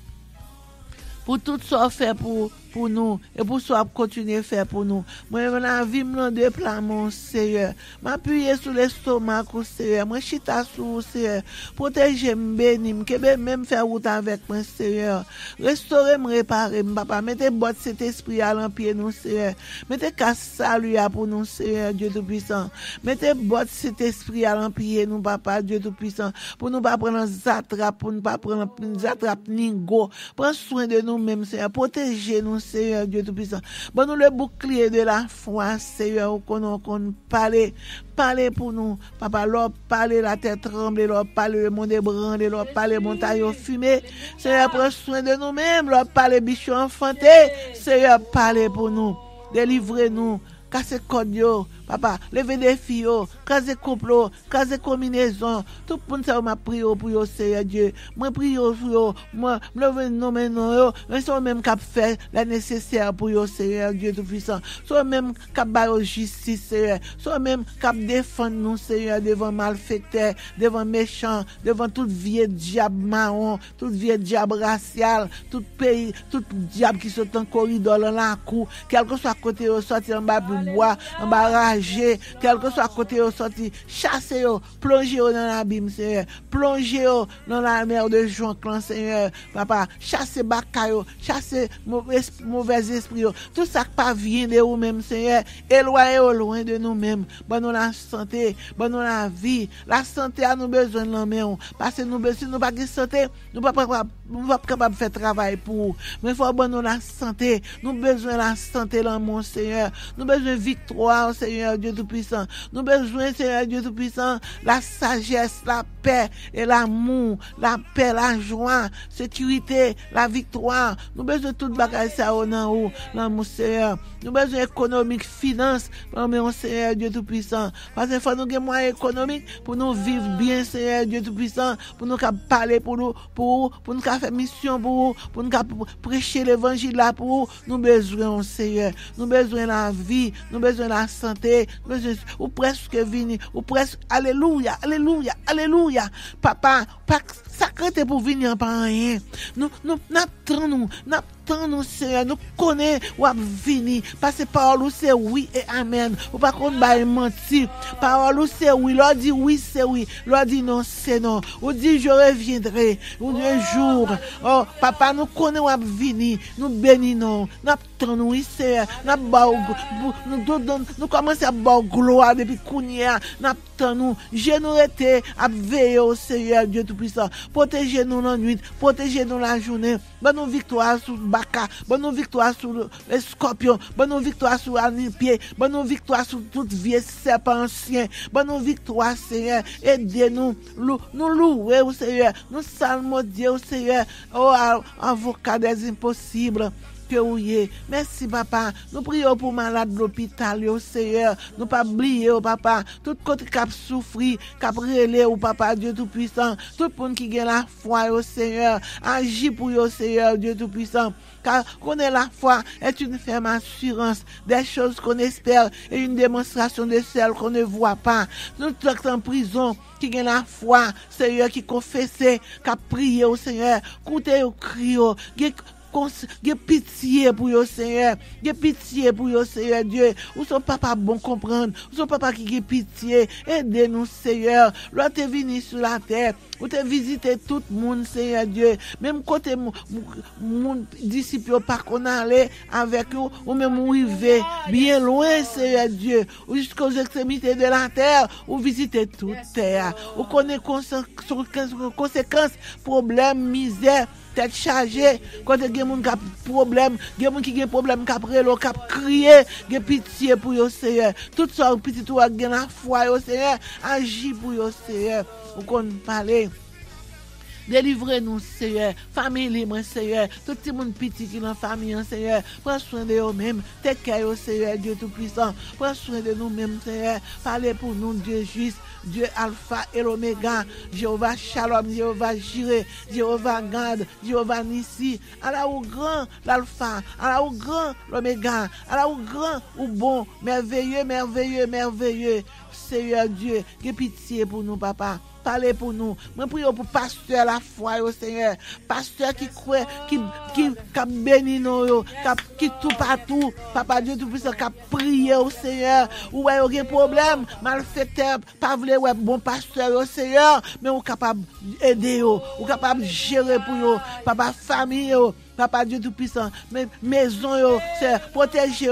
pour tout ce fait pour pour nous et pour ça continuer à faire pour nous. Moi la vie me de plan mon Seigneur. M'appuyer sur l'estomac Seigneur. Moi chita sur Seigneur. Protéger me bénir, que même faire route avec moi Seigneur. Restaurer me réparer papa. Mettez botte cet esprit à l'empied nous Seigneur. Mettez casse salut pour nous Seigneur Dieu tout puissant. Mettez botte cet esprit à l'empied nous papa Dieu tout puissant. Pour nous pas prendre zatrap, pour nous pas prendre zatrap ningo. Prends soin de nous même Seigneur. Protégez nous Seigneur Dieu tout puissant. Bon nous le bouclier de la foi Seigneur qu'on parler pour nous papa l'or parler la tête tremble l'or parler le monde ébranlé l'or parler montagne fumée Seigneur prends soin de nous même l'or parler bichon enfanté Seigneur parler pour nous délivrer nous casser code yo papa lever des filles casser complot casser combinaison tout pour ça m'a prié pour yo Seigneur Dieu moi prie pour yo moi lever non maintenant yo mais sont même cap faire la nécessaire pour yo Seigneur Dieu tout puissant sont même cap ba justice Seigneur sont même cap défendre nous Seigneur devant malfaiteurs devant méchants devant tout vieux diable marron tout vieux diable racial tout pays tout diable qui sont en corridor dans la cour quel que soit côté au sortir en bas bois en bas quel que soit côté au sorti chasser plonger dans l'abîme Seigneur plonger dans la mer de Jonction Seigneur papa chasser bakayo chasser mauvais esprit tout ça qui pas vient de vous même Seigneur éloigner au loin de nous mêmes bon nous la santé bon nous la vie la santé a nous besoin de nous parce que nous besoin nous pas de santé nous pas capable de faire travail pour mais faut bon nous la santé nous besoin la santé dans mon Seigneur nous besoin victoire Seigneur Dieu tout-puissant. Nous besoin, Seigneur Dieu tout-puissant, la sagesse, la paix et l'amour, la paix, la joie, sécurité, la victoire. Nous besoin de toute bagaille ça dans mon Seigneur. Nous besoin économique, finance, pour mon Seigneur Dieu tout-puissant. Parce qu'il faut nous gagner moyens économiques pour nous vivre bien, Seigneur Dieu tout-puissant, pour nous parler pour nous faire mission pour nous prêcher l'évangile là pour nous besoin, Seigneur. Nous besoin la vie, nous besoin la santé, ou presque vini, ou presque, alléluia, alléluia, alléluia. Papa, pas sacré pour venir par rien. Nous n'attendons, Seigneur, nous connaissons ou à venir. Parce que parole c'est oui et amen. Ou pas qu'on va mentir. Parole c'est oui, l'on dit oui, c'est oui. L'on dit non, c'est non. Ou dit je reviendrai. Ou un jour. Oh, papa, nous connaissons ou à venir. Nous bénissons. Nous attendons, oui, Seigneur. Nous commençons à avoir gloire depuis Kounia. Nous attendons. Je nous été à veiller au Seigneur Dieu Tout-Puissant. Protégez-nous la nuit. Protégez-nous la journée. Bonne victoire sur Baka. Bonne victoire sur les scorpions. Bonne victoire sur Anipier. Bonne victoire sur toute vieille serpent ancien. Bonne victoire, Seigneur. Aidez-nous. Nous louer au Seigneur. Nous salmodier au Seigneur. Oh, avocat des impossibles. Merci papa, nous prions pour malade de l'hôpital au Seigneur, nous pas oublier au papa, tout côté qui a souffri, qui a relé au papa Dieu tout puissant, tout le monde qui a la foi au Seigneur, agis pour au Seigneur Dieu tout puissant, car connaître la foi est une ferme assurance des choses qu'on espère et une démonstration de celles qu'on ne voit pas. Nous sommes en prison qui a la foi, Seigneur qui confesse, qui a prié au Seigneur, écoutez au cri, J'ai pitié pour yo Seigneur, j'ai pitié pour yo Seigneur Dieu, ou son papa bon comprendre, ou son papa qui a pitié, aidez-nous Seigneur, l'on t'est venu sur la terre, ou t'es visité tout le monde Seigneur Dieu, même côté mon disciple pas qu'on allait avec nous, ou même arrivé bien loin Seigneur Dieu, ou jusqu'aux extrémités de la terre, ou visiter toute terre, ou connaît conséquences, problèmes, misère, tête chargée, quand il y a des problèmes, il y a des gens qui ont des problèmes, qui ont crié, qui ont pitié pour eux, Seigneur. Tout ça, petit tout, qui ont la foi, Seigneur, agis pour eux, Seigneur. Vous connaissez parler. Délivrez-nous, Seigneur. Famille libre, Seigneur. Tout le monde petit qui est dans la famille, Seigneur. Prends soin de eux-mêmes. T'es Seigneur, Dieu Tout-Puissant. Prends soin de nous-mêmes, Seigneur. Parlez pour nous, Dieu juste, Dieu Alpha et l'Oméga. Jéhovah Shalom, Jéhovah Jireh, Jéhovah Gad, Jéhovah Nissi. Allah ou grand, l'Alpha. Allah ou grand, l'Oméga. Allah ou grand, ou bon, merveilleux, merveilleux, merveilleux. Seigneur Dieu, que pitié pour nous, papa. parler pour nous. Moi prie pour pasteur la foi au Seigneur, pasteur qui croit qui bénit nous, qui tout partout, papa Dieu tout puissant qui prier au Seigneur. Ou a aucun problème, malfaiteur, pas vouloir ouais bon pasteur au Seigneur, mais ou capable aider ou capable gérer pour yo, papa famille yo. Papa Dieu tout-puissant, maison yo, c'est protéger,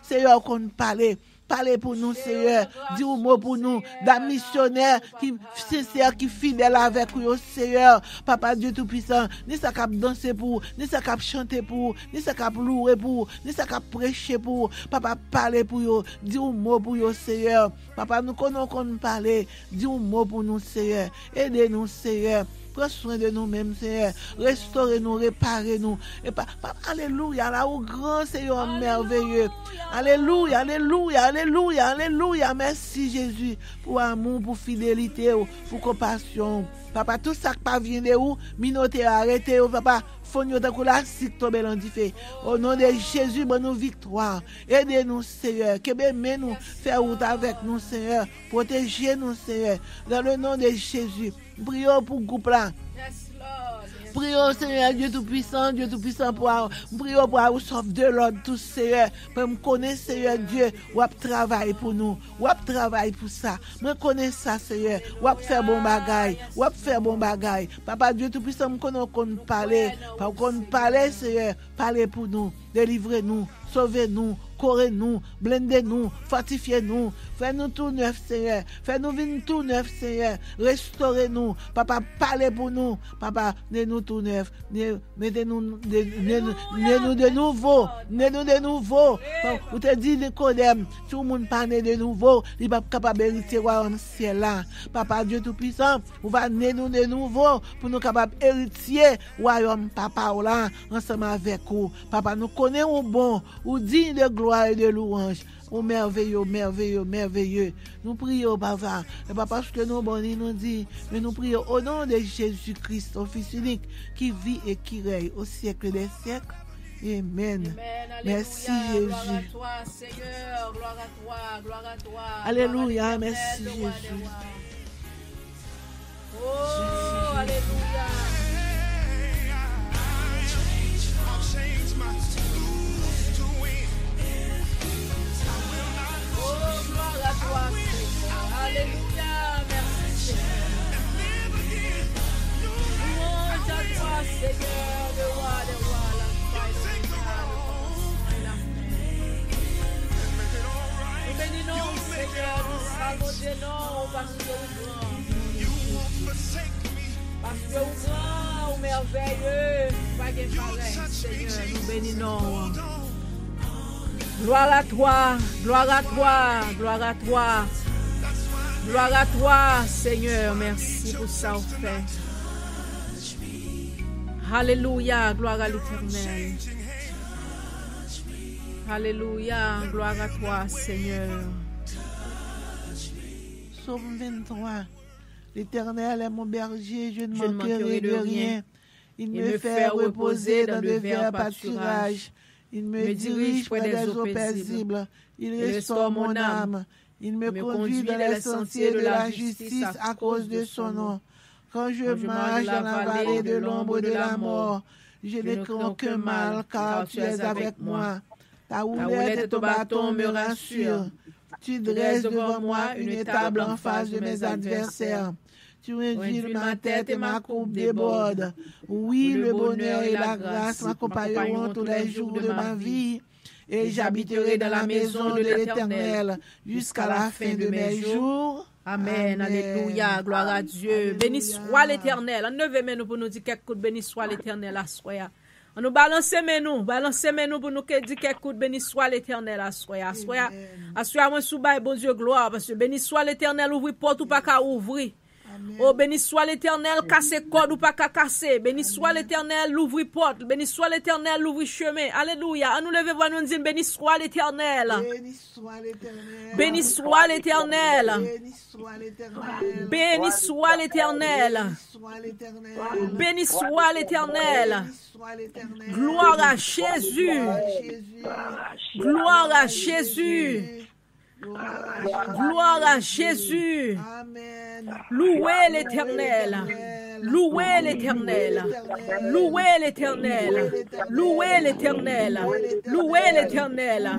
Seigneur qu'on parle. Parlez pour nous, Seigneur. Dis un mot pour nous. D'un missionnaire qui sincère, qui fidèle avec nous, Seigneur. Papa Dieu tout-puissant. Ni ça cap danser pour, ni ça cap chanter pour, ni ça cap louer pour, ni ça cap prêcher pour. Papa, parlez pour nous. Dis un mot pour nous, Seigneur. Papa, nous connaissons qu'on parle. Dis un mot pour nous, Seigneur. Aidez-nous, Seigneur. Prends soin de nous-mêmes, Seigneur. Restaurez-nous, réparez-nous. Et alléluia, là où grand Seigneur merveilleux. Alléluia, alléluia, alléluia, alléluia. Merci Jésus pour amour, pour fidélité, pour compassion. Papa, tout ça qui pas vient de où, minoté arrêtez, papa, faut nous ta la sic tomber dans fait. Au nom de Jésus, bonne nous victoire. Aidez-nous, Seigneur. Que nous faire route avec nous, Seigneur. Protégez-nous, Seigneur. Dans le nom de Jésus. Prions pour le groupe là. Prions, Seigneur, Dieu Tout-Puissant, prions pour nous sauver de l'ordre, tout, Seigneur. Pour me connaître, Seigneur Dieu, ou travail pour nous, ou travail pour ça. Me connaître ça, Seigneur, ou faire bon bagay, Papa Dieu Tout-Puissant, me connaît qu'on parler, Seigneur, parlez pour nous, délivrez-nous, sauvez-nous, correz-nous, blindez-nous, fortifiez-nous, fais-nous tout neuf, Seigneur, fais-nous venir tout neuf, Seigneur, restaurez-nous, Papa, parlez pour nous, Papa, mettez-nous tout neuf, mettez-nous de nouveau, vous te dit Nicodème, si vous ne parlez de nouveau, il n'est pas capable d'hériter royaume ciel là, Papa Dieu Tout-Puissant, vous va nous de nouveau, pour nous capables d'hériter royaume Papa là, ensemble avec vous, Papa, nous connaissons bon, ou digne de gloire et de louange. Oh merveilleux. Nous prions, Papa. Et pas parce que nous bonnes nous dit, mais nous prions au nom de Jésus-Christ, ton Fils unique, qui vit et qui règne au siècle des siècles. Amen. Merci Jésus. Gloire à toi, Seigneur. Gloire à toi. Alléluia. Merci Jésus. Oh, alléluia. Alléluia, merci Seigneur. Louange à toi, Seigneur, le roi des rois, la nous bénissons, Seigneur, nous saluons tes noms parce que vous parce que vous grand, vous merveilleux, pas de pareil, Seigneur, nous bénissons. Gloire à toi, gloire à toi, gloire à toi. Gloire à toi, Seigneur. Merci pour ça, au fait. Alléluia, gloire à l'Éternel. Alléluia, gloire à toi, Seigneur. Psaume 23. L'Éternel est mon berger, je ne manquerai de rien. Il me fait reposer dans de verts pâturages. Il me dirige près des eaux paisibles. Il restaure mon âme. Il me conduit dans les sentiers de la justice à cause de son nom. Quand je marche dans la vallée de l'ombre de la mort, je ne crains aucun mal, car tu es avec moi. Ta houlette et ton bâton me rassurent. Tu dresses devant moi une table en face de mes adversaires. Tu induis ma tête et ma coupe déborde. Oui, le bonheur et la grâce m'accompagneront tous les jours de ma vie. Et j'habiterai dans la maison de l'Éternel jusqu'à la fin de mes jours. Amen. Alléluia. Gloire à Dieu. Béni soit l'Éternel. On ne veut nous pour nous dire quelque chose. Béni soit l'Éternel à soya. On nous balance nous pour nous dire quelque chose. Béni soit l'Éternel à soya. À soya, moi sous bon Dieu gloire parce que béni soit l'Éternel ouvre porte ou pas qu'à ouvrir. Oh, béni soit l'Éternel, casse corde ou pas qu'à casser. Béni soit l'Éternel, l'ouvre porte. Béni soit l'Éternel, l'ouvre chemin. Alléluia. À nous lever, voir nous dire, béni soit l'Éternel. Béni soit l'Éternel. Béni soit l'Éternel. Béni soit l'Éternel. Gloire à Jésus. Gloire à Jésus. Gloire à Jésus. Amen. Louez l'Éternel. Louez l'Éternel. Louez l'Éternel. Louez l'Éternel. Louez l'Éternel.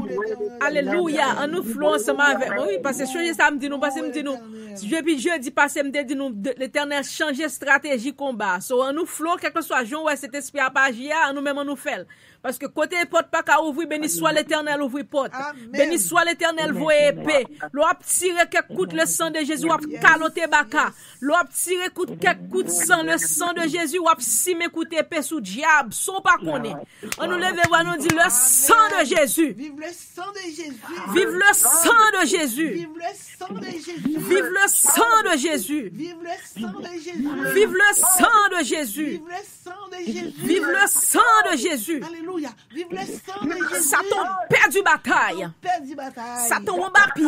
Alléluia. En nous flou ensemble avec. Oui, parce que je ça me dit nous, parce que me dit nous. Jeudi passé, me dit nous, l'Éternel change stratégie combat. So, en nous flou, quel que soit jour, ouais, cet esprit à pas agir, nous même nous fait. Parce que côté porte pas qu'à ouvrir, béni soit l'Éternel, ouvrir porte. Béni soit l'Éternel, voie épée. L'on a tiré quelques coups le sang de Jésus, on a caloté baka. L'on a tiré quelques coups de sang, le sang de Jésus, on a simé coup épée sous diable, son pas connaît. On nous lève et nous dit le sang de Jésus. Vive le sang de Jésus. Vive le sang de Jésus. Vive le sang de Jésus. Vive le sang de Jésus. Vive le sang de Jésus. Vive le sang de Jésus. Vive le sang de Jésus. Vive le sang de Jésus. Alléluia. Vive le sang de Jésus. Satan perd du bataille. Père du bataille. Satan en bas pied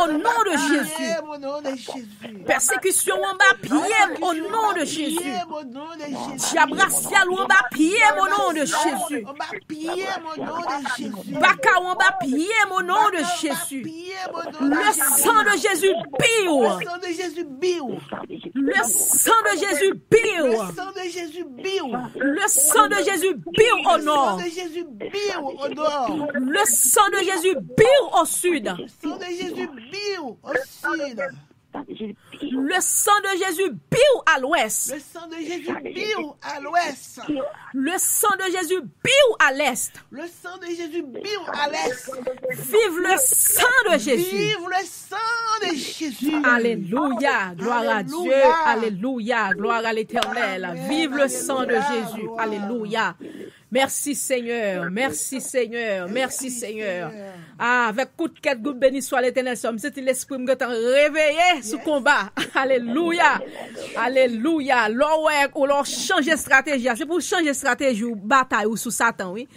au nom de Jésus. Au nom de Jésus. Persécution en bas pied au nom de Jésus. Au nom de Jésus. Diabracial en bas pied au nom de Jésus. On va piller au nom de Jésus. Baka en bas pied au nom de Jésus. Le sang de Jésus bio. Le sang de Jésus bio. Le sang de Jésus bio. Le sang de Jésus bio. Le sang de Jésus bio au Le sang nord. de Jésus bio au nord. Le sang de Jésus bio au sud. Le sang de Jésus bio au sud. Le sang de Jésus bio à l'ouest. Le sang de Jésus bio à l'ouest. Le sang de Jésus bio à l'est. Le sang de Jésus bio à l'est. Vive le sang de Jésus. Vive le sang de Jésus. Alléluia. Gloire à Alléluia. Dieu. Alléluia. Gloire à l'Éternel. Vive le sang de Jésus. Alléluia. Merci Seigneur, merci Seigneur, merci Seigneur. Ah, avec coup de quête, goût béni soit l'Éternel, c'est l'esprit me t'a réveillé sous combat. Alléluia, alléluia. L'on change stratégie, c'est pour changer stratégie ou bataille ou sous Satan, oui.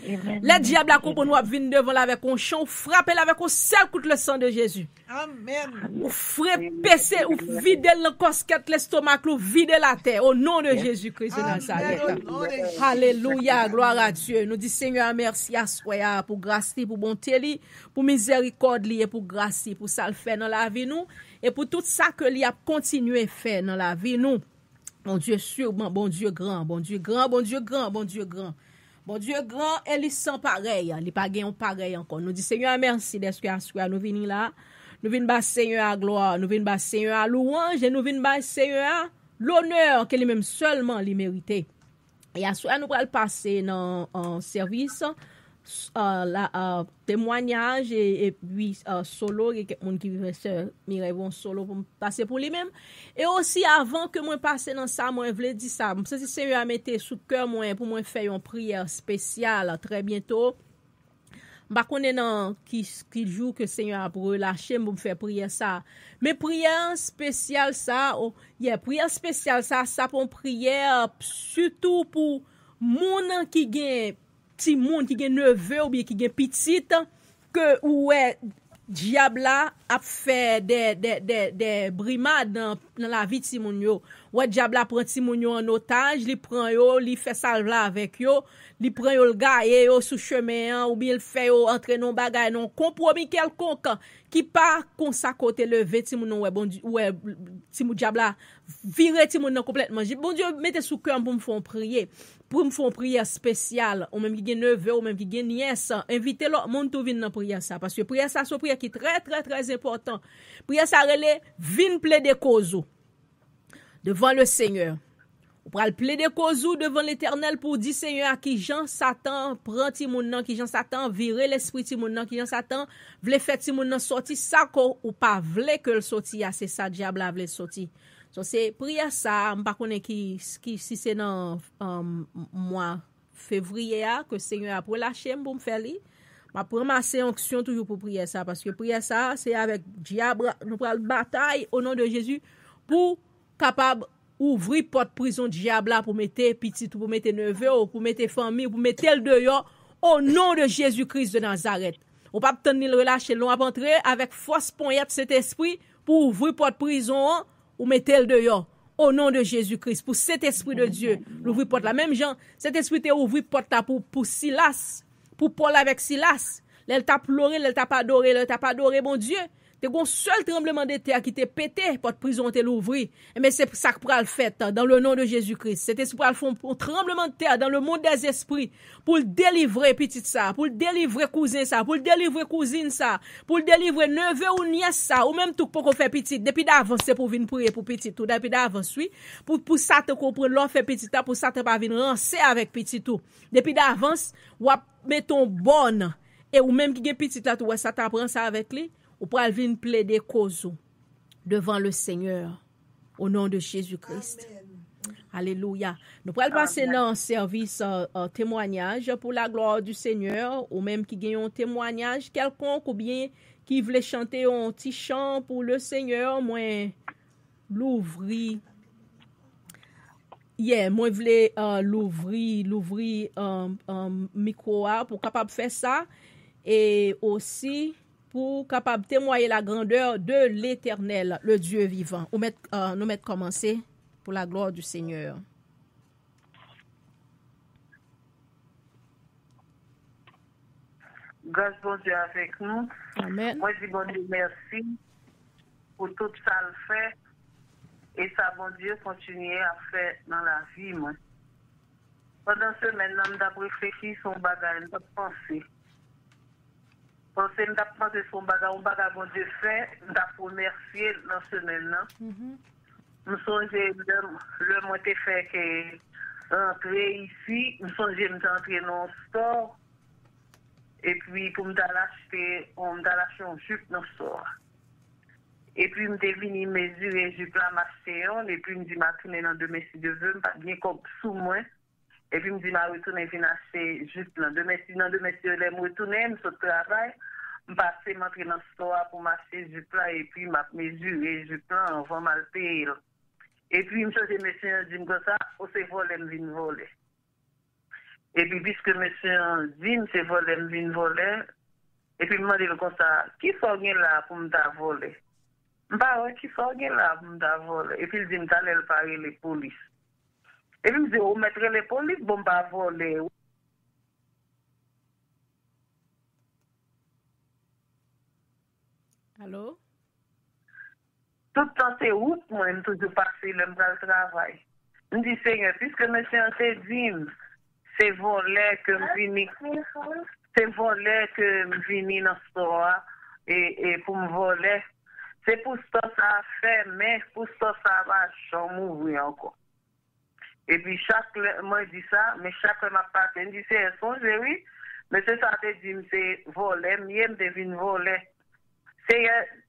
Les diables à comprendre nous viennent devant là avec un chant, frapper là avec un seul coup de le sang de Jésus. Amen. Ou frapper, ou vider le cosquette, l'estomac, ou vider la terre au nom de Jésus-Christ de Nazareth. Alléluia, gloire à Dieu. Nous disons Seigneur, merci à soi pour grâce, pour bonté, pour miséricorde et pour grâce, pour ça le fait dans la vie nous et pour tout ça que lui a continué faire dans la vie nous. Bon Dieu sûrement, bon Dieu grand, bon Dieu grand, bon Dieu grand, bon Dieu grand. Bon Dieu grand, et il sans pareil, il pas gagne pareil encore. Nous disons Seigneur, merci d'être à nous venir là. Nous venons bas Seigneur à gloire, nous venons bas Seigneur à louange et nous venons bas Seigneur à l'honneur que lui-même seulement lui mérite. Et à ce nous allons passer dans un service témoignage et puis solo et quelqu'un qui veut se Mireille solo pour passer pour lui-même et aussi avant que moi passer dans ça moi je voulais dire ça si Seigneur a mettre sous cœur moi pour moi faire une prière spéciale très bientôt. Bah connais dans qui joue que Seigneur a pour relâcher pour me faire prière ça mais prière spéciale ça prière spéciale ça pour prière surtout pour moun qui gagne petit moun qui gagne neveu ou bien qui gagne petite que ouais diable a fait des brimades dans la vie de ti moun yo ouais diable a prend ti moun yo en otage li prend yo li fait ça là avec yo li prend yo le gaye yo sous chemin ou bien il fait yo entrer non bagay non compromis quelconque qui pas comme ça côté levé ti moun ouais bon ouais ti moun diable a virer ti moun complètement bon Dieu mettez sous cœur pour me faire prier pour me faire prière spéciale ou même qui gagne neveu ou même qui gagne nièce invitez l'autre monde tout venir dans prière ça parce que prière ça c'est prière qui très très très important prière ça relé vinn plaider cause devant le Seigneur ou pral plaider cause devant l'Éternel pour dire Seigneur à qui Jean Satan prend ti moun nan qui Jean Satan virer l'esprit ti moun nan qui Jean Satan vle faire ti moun nan sorti ça ko ou pas vle que le sorti c'est ça diable a vle sorti. So c'est prière ça, m'pa connait qui si c'est dans mois février que Seigneur a pour lâcher pour me faire li. M'a ramasser onction toujours pour prier ça parce que prière ça c'est avec diable nous pral bataille au nom de Jésus pour capable ouvrir porte prison diable là pour mettre petit pour mettre neveu pour mettre famille pour mettre le dehors au nom de Jésus-Christ de Nazareth. On pas tenir le relâcher, l'on va entrer avec force poignette cet esprit pour ouvrir porte prison ou mettez le dehors au nom de Jésus-Christ pour cet esprit de Dieu l'ouvrir porte la même gens cet esprit t'a ouvrir porte là pour Silas pour Paul avec Silas elle t'a pleuré elle t'a pas adoré bon Dieu te gon seul tremblement de terre qui te pété, porte prison te l'ouvri. Mais c'est ça que pral fait dans le nom de Jésus-Christ. C'était pour faire un tremblement de terre dans le monde des esprits pour délivrer petit ça, pour délivrer cousin ça, pour délivrer cousine ça, pour délivrer neveu ou nièce ça, ou même tout pour qu'on fait petit. Depuis d'avance c'est pour venir prier pour petit tout, depuis d'avance oui, pour ça te comprendre l'on fait petit ça, pour ça te pas venir rancer avec petit tout. Depuis d'avance, ou mettons bonne et ou même qui gen petit là tout ça t'apprend ça avec lui. Ou pral vin plaider cause devant le Seigneur au nom de Jésus-Christ. Amen. Alléluia. Nous pral passer dans un service témoignage pour la gloire du Seigneur ou même qui gagne un témoignage quelconque ou bien qui voulait chanter un petit chant pour le Seigneur, moi l'ouvrir. Moi voulais l'ouvrir micro pour capable faire ça et aussi pour capable témoigner la grandeur de l'Éternel, le Dieu vivant. Nous mettre commencer pour la gloire du Seigneur. Grâce bon Dieu avec nous. Amen. Moi, je dis bon Dieu merci pour tout ça le fait et ça bon Dieu continue à faire dans la vie. Moi. Pendant ce maintenant, je vais réfléchir sur son bagage, je vais penser. Parce que je vais penser sur son bagage, bon Dieu fait, je vais remercier dans ce maintenant. Je songe le mois de fait que rentrer ici, je songe d'entrer dans le store. Et puis, pour me l'acheter, on me l'acheter un jupe dans le store. Et puis, je me devine mesurer jupe là, m'acheter un. Et puis, je me dis, je vais retourner dans 2 mètres de vœux, je bien comme sous moi. Et puis, je me dis, je vais retourner et acheter jupe dans 2 mètres de vœux, je retourner, je suis au travail. Je passe, m'entrer dans le store pour m'acheter jupe là. Et puis, je mesurer jupe là, on va mal payer. Et puis, je me dis, monsieur, je dis, comme ça, on s'est volé, je viens voler. Et puis, puisque monsieur dit, c'est volé, je viens voler. Et puis, je me dis comme ça, qui faut là pour me voler? Bah ouais, qui faut là pour me voler? Et puis, il dit, je vais aller parler les polices. Et puis, je me dis, on mettrait les polices, bon, pas voler. Allô? Tout le temps, c'est route, moi, je toujours passer le travail. Je me dis, Seigneur, puisque monsieur te dit, c'est volé que je viens, c'est volé que je viens dans ce store et pour me voler. C'est pour ça que ça a fait, mais pour ça ça va jamais ouvrir encore. Et puis moi je dis ça, mais chaque m'a parlé, je dis c'est songe, oui, mais c'est ça te dit, c'est volé, mieux me devine voler.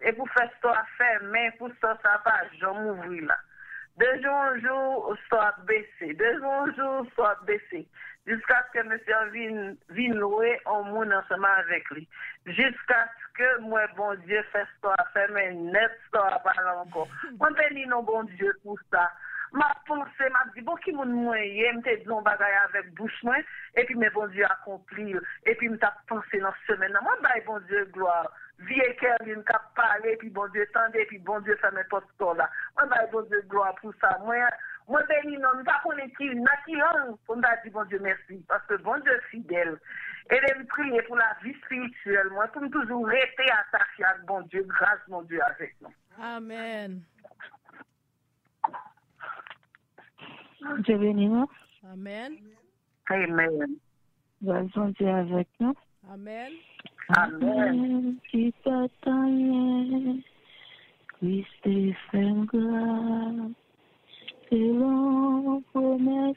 Et pour faire ça faire, mais pour ça ça va jamais ouvrir là. De jour en jour, soit baissé. De jour en jour, soit baissé. Jusqu'à ce que monsieur vienne louer en monde ensemble avec lui. Jusqu'à ce que moi, bon Dieu, fasse ça, faire mais net ça, pas encore. Moi, bénis non, bon Dieu, pour ça. Ma pensée, m'a dit, bon, qui m'a moyen, m'a dit, on bagaille avec bouche, moi, et puis, mais bon Dieu, accomplir. Et puis, m'a pensé dans ce semaine. Moi, bah, bon Dieu, gloire. Vieux cœur, il m'a parlé, puis bon Dieu, tendez, puis bon Dieu, ça m'importe là. Moi, bah, bon Dieu, gloire pour ça. Moi, béni, non, nous pas connaître qui, on m'a dit, bon Dieu, merci. Parce que bon Dieu, fidèle. Et de me prier pour la vie spirituelle, moi, pour me toujours rester attaché avec bon Dieu, grâce, mon Dieu, avec nous. Amen. Dieu béni nous. Amen. Amen. Grâce mon Dieu avec nous. Amen. Amen. Qui t'attendait, Christ est fait grâce. C'est long promesse,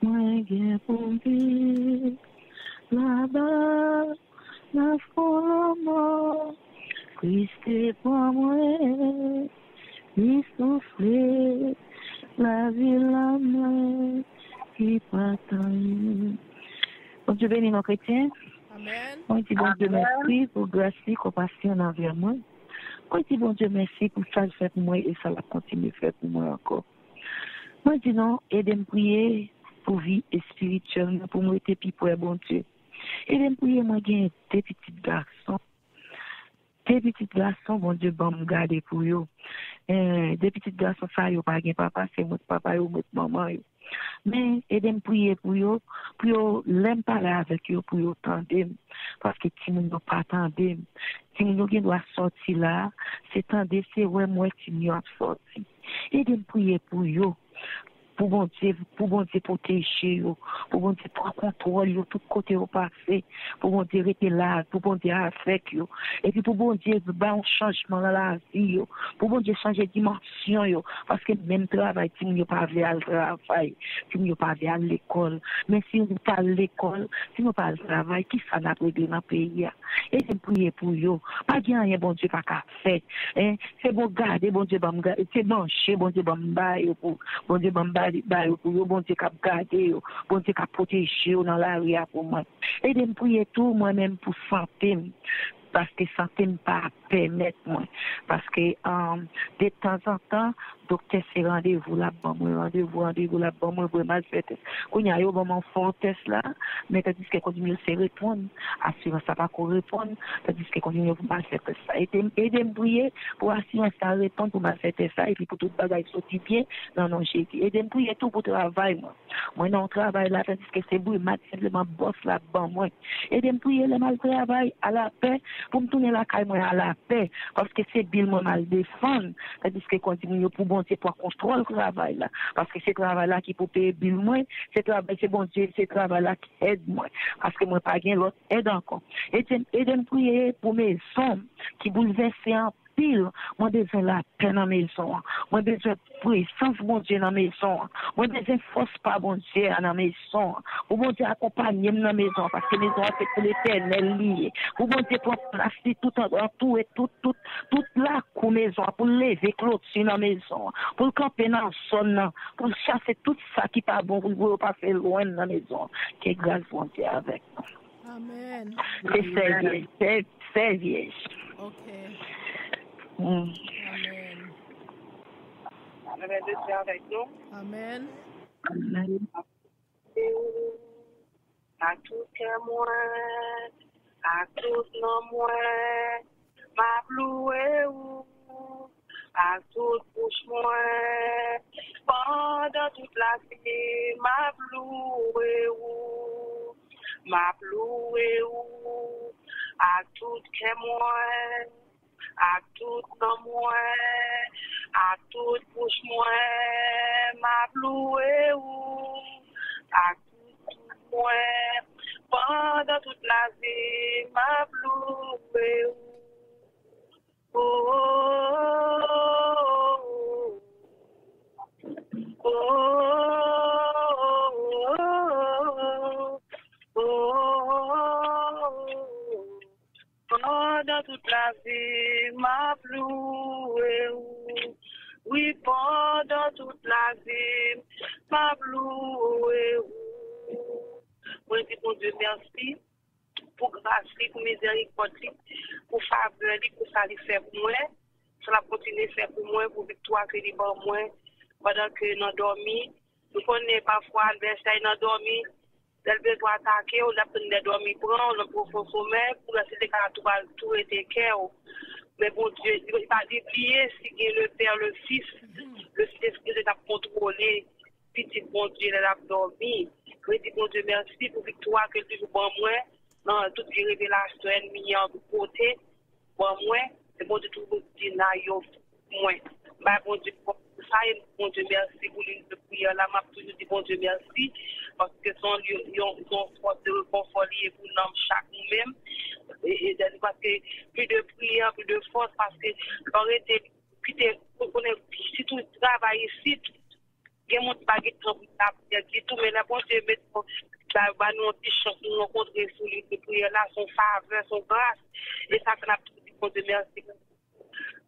moi j'ai pour vivre là-bas, la folle, Christ est pour moi, il souffle. La vie, la main qui partage. Bon Dieu béni nos chrétiens. Amen. On dit bon Dieu merci pour grâce et compassion envers moi. On dit bon Dieu merci pour ça le fait pour moi et ça va continuer à faire pour moi encore. Moi dis non, aidez-moi prier pour vie spirituelle pour moi et puis pour bon Dieu. Aidez-moi prier moi gagner des petits garçons. Des petits garçons, bon Dieu, bon me garder pour eux. des petits garçons, ça, yo pas gen papa, c'est mon papa, yo, mon maman, yo. Mais, aidez-moi prier pour yo l'aime parler avec yo, pour yo tendre, parce que si nous pas tendre, si nous doit sortir là, c'est tendre, c'est ouais, moi, si nous a sorti. Aidez-moi prier pour yo. Pour bon Dieu protéger yo, pour bon Dieu prendre contrôle yo, tout côté au passé, pour bon Dieu rester là, pour bon Dieu avec yo, et puis pour bon Dieu un changement dans la vie yo, pour bon Dieu changer dimension yo, parce que même travail, si nous pas aller à travail, si nous pas aller à l'école, mais si nous pas à l'école, si nous pas au travail, qui ça n'a pas dans le pays, et c'est prier pour yo, pas rien bon Dieu pas qu'à faire, c'est bon garder, bon Dieu c'est brancher, bon Dieu bailler pour bon Dieu pour yo, bon Dieu cap garder yo, bon Dieu cap protéger yo dans la rue pour moi. Et de me prier tout moi-même pour santé, parce que santé me pas permettre moi, parce que de temps en temps docteur c'est rendez-vous là bas moi, rendez-vous là bas moi pour mal faire test. Quand y a yo bon fort test là, mais tandis que continue se répondre, assurance ça pas qu'on répondre, tandis que continue pour mal faire test ça. Et de me prier pour assurance ça répondre pour mal faire test ça et puis pour tout bagage sortir bien dans nos j'ai et de me prier tout pour travail moi non travail là tandis que c'est bruit mat simplement boss là bas moi et de me prier le mal travail à la paix pour me tourner la caille moi à la paix parce que c'est bill moi mal défendre tandis que continue pour bon Dieu pour contrôler le travail là parce que c'est travail là qui pour payer bill moi c'est travail c'est bon Dieu c'est travail là qui aide moi parce que moi pas gain l'autre aide encore et de me prier pour mes hommes qui bouleversent en pile, moi besoin la paix dans mes maison, moi besoin puissance bon Dieu dans mes maison, moi besoin force pas bon Dieu dans mes maison, pour bon Dieu accompagner dans mes maison parce que maison c'est pour l'éternel lié, pour bon Dieu pour placer tout en tout et toute la cour maison pour lever clôture dans maison, pour camper dans son pour chasser tout ça qui pas bon pour passer loin dans maison, que grâce bon Dieu avec nous. Amen. C'est vieille. OK. Amen. avec nous. Amen. Amen. À tout témoin, à tout non moins, ma bloué ou, à tout bouche moins, pendant toute la vie, ma bloué ou, à tout témoin. À tout nom moins, à tout bouche moins, ma bloué ou, à tout moins, pendant toute la vie, ma bloué ou. Oh, oh, oh, oh, pendant toute la vie, ma bloué ou. Oui, pendant toute la vie, ma bloué ou. Moi, je dis, mon Dieu, merci pour grâce, pour miséricorde, pour faveur, pour ça, il fait pour moi. Ça va continuer à faire pour moi, pour victoire que il pour moi. Pendant que nous dormons, nous connaissons parfois l'adversaire dans dormi. Elle besoin attaquer, on a besoin de dormir, prendre le profond sommeil pour laisser les cartes tout était cœur. Mais bon Dieu, il ne va pas déplier si le Père, le Fils, le Saint-Esprit est à contrôler. Petit bon Dieu, elle a dormi. Je dis bon Dieu, merci pour victoire que tu joues pour moi. Dans toutes les révélations ennemies en côté, pour moi, c'est bon Dieu, tout le monde dit, moi. Bah, bon Dieu, pour ça, bon Dieu, merci pour l'une de prière là, m'a toujours dit bon Dieu, merci, parce que son force de réconfort lié pour nous chaque nous-mêmes, et parce que plus de prière, plus de force, parce que l'aurait été, si tout travail ici, il y a mon baguette pour tout, mais la bon Dieu, nous avons des chances de nous rencontrer sous l'une de prière là, son faveur, son grâce, et ça, ça n'a pas dit bon Dieu, merci.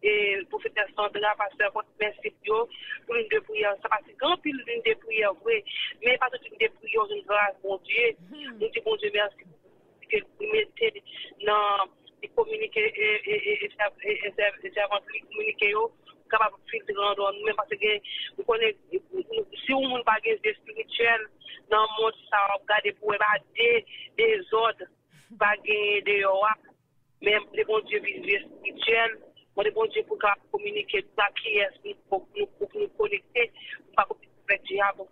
Et pour faire des Sandra, pasteur, merci pour une de prière. Ça passe grand pile d'une de prière, oui. Mais pas toute une de prière, une grâce, mon Dieu. Nous disons, bon Dieu, merci que vous mettez dans les communiqués et communiquer, capable de filtrer dans nous, parce que vous connaissez, si on n'a pas de spirituel, dans le monde, ça va regarder pour des ordres, pas des rois, même les bon Dieu visuel spirituel. Moi, de bon Dieu, pour communiquer, qui est pour nous connecter, pas avec le diable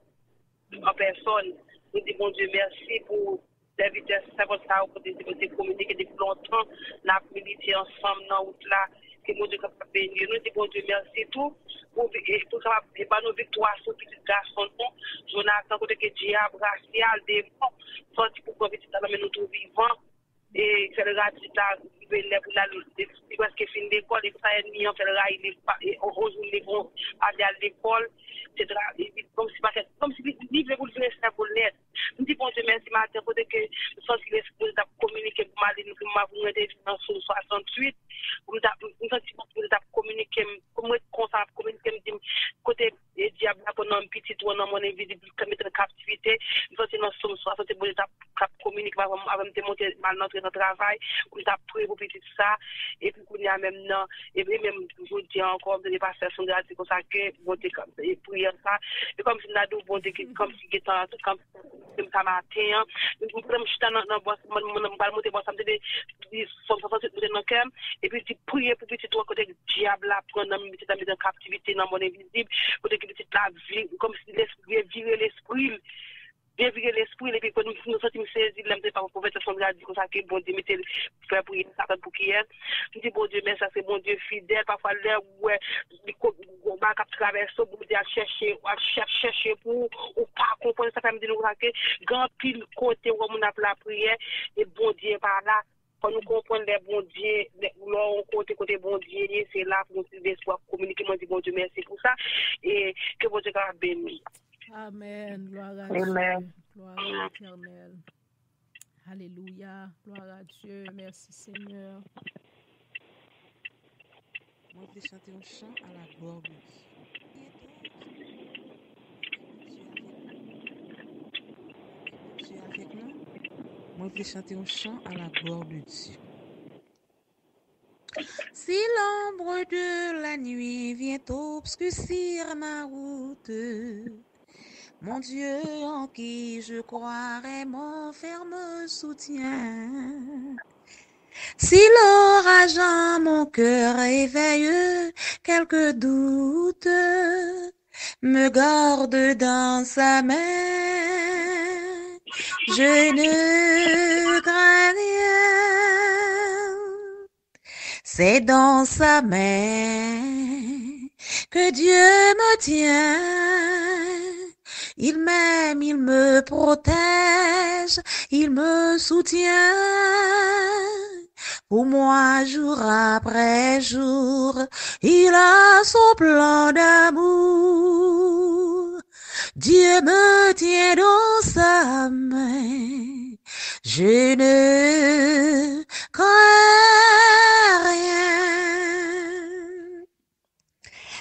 en personne. Nous disons, bon Dieu, merci pour la vitesse, ça va pour communiquer depuis longtemps, la milité ensemble dans route là, que mon Dieu capable de bénir. Nous disons, bon Dieu, merci tout, pour nos victoires sur petit garçon, Jonathan, côté que diable, racial, démon, sorti pour profiter dans le nous vivants. Et c'est le gars qui a pour la parce que fin d'école, il fait ennemi, on fait le gars, aujourd'hui, ils vont aller à l'école, etc. Comme si les livres pour le faire pour l'aide. Nous disons, bon Dieu, merci, matin, pour que nous sommes supposés communiquer pour m'aller, nous avons été dans 68, nous sommes supposés communiquer, comme nous sommes communiquer, côté diable, pour nous, petit, ou non, mon invisible, comme être en captivité, nous sommes 60, pour communiquer avant de monter mal notre travail, pour nous prier pour petit ça, et puis qu'on y a même non, et puis même, je dis encore, de passer son grade, c'est comme ça que, bon, et prier ça, et comme si nous avons, bon, comme si nous avons, comme ça matin, nous prenons juste dans le bois, nous allons monter bois, ça me dit, et puis tu prier pour petit toi côté diable là, prendre dans une captivité dans mon invisible, pour que petit la vie, comme si l'esprit virer l'esprit. Dévirer l'esprit, et puis quand nous sommes saisis, nous pas pour faire son grade, comme ça que bon Dieu, mettez faire pour y Satan pour qui est. Nous disons bon Dieu, mais ça c'est bon Dieu fidèle, parfois là, ouais, on va traverser, bon Dieu, à chercher pour, ou pas comprendre ça, fait me dire que, grand pile côté où on a la prière, et bon Dieu par là. Quand nous comprenons les bons dieux, côté bon Dieu, c'est là pour nous espoir communiquer, moi dis bon Dieu, merci pour ça, et que bon Dieu va bénir. Amen. Gloire à Dieu. Gloire à l'Éternel. Alléluia. Gloire à Dieu. Merci Seigneur. Moi, je vais chanter un chant à la gloire de Dieu. Dieu avec nous. Moi, je vais chanter un chant à la gloire de Dieu. Si l'ombre de la nuit vient obscurcir ma route, mon Dieu en qui je croirai, mon ferme soutien. Si l'orage en mon cœur éveille quelques doutes, me garde dans sa main, je ne crains rien. C'est dans sa main que Dieu me tient. Il m'aime, il me protège, il me soutient. Pour moi, jour après jour, il a son plan d'amour. Dieu me tient dans sa main. Je ne crains rien.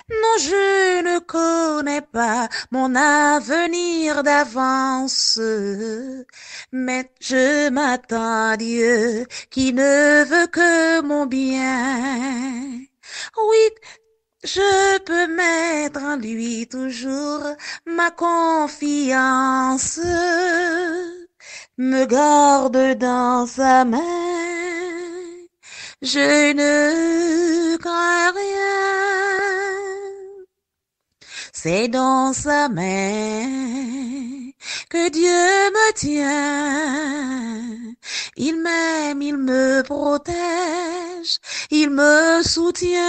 Non, je ne connais pas mon avenir d'avance, mais je m'attends à Dieu qui ne veut que mon bien. Oui, je peux mettre en lui toujours ma confiance, me garde dans sa main, je ne crains rien. C'est dans sa main que Dieu me tient. Il m'aime, il me protège, il me soutient.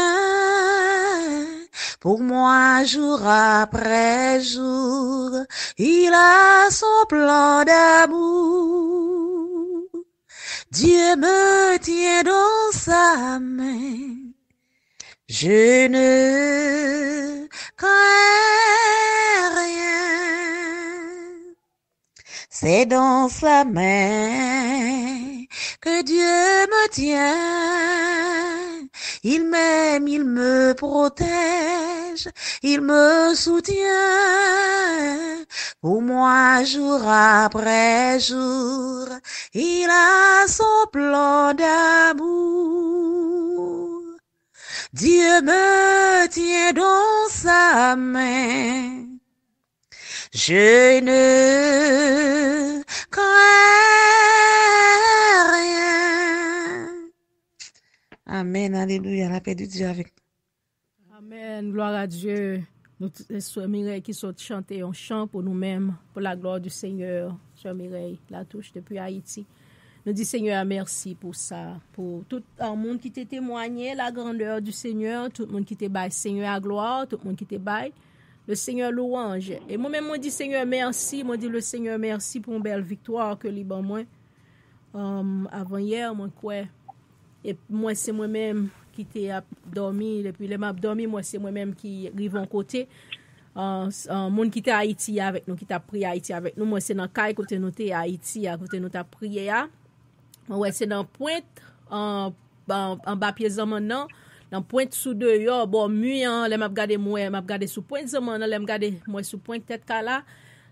Pour moi, jour après jour, il a son plan d'amour. Dieu me tient dans sa main. Je ne crains rien. C'est dans sa main que Dieu me tient. Il m'aime, il me protège, il me soutient. Pour moi, jour après jour, il a son plan d'amour. Dieu me tient dans sa main. Je ne crains rien. Amen, alléluia, la paix de Dieu avec nous. Amen, gloire à Dieu. Nous, Sœur Mireille, qui sont chanter un chant pour nous-mêmes, pour la gloire du Seigneur. Sœur Mireille, la touche depuis Haïti. Nous disons Seigneur, merci pour ça, pour tout le monde qui t'a témoigné la grandeur du Seigneur, tout le monde qui t'a baillé Seigneur à gloire, tout le monde qui t'a baillé le Seigneur louange. Et moi-même, je dis Seigneur, merci. Moi, dis le Seigneur, merci pour une belle victoire que Liban moi. Avant hier, moi, quoi. Et moi, c'est moi-même qui t'ai dormi. Depuis le m'a dormi, moi, c'est moi-même qui arrive en côté. Monde qui était à Haïti avec nous, qui t'a prié Haïti avec nous. Moi, c'est dans Caille, côté nous t'es à Haïti, à côté nous t'a prié. Ouais, c'est dans Pointe, en bas pied maintenant. Dans Pointe sous deux yo, bon, muant, les m'a regardé sous Pointe zaman, les m'a regardé moi sous Pointe tête là.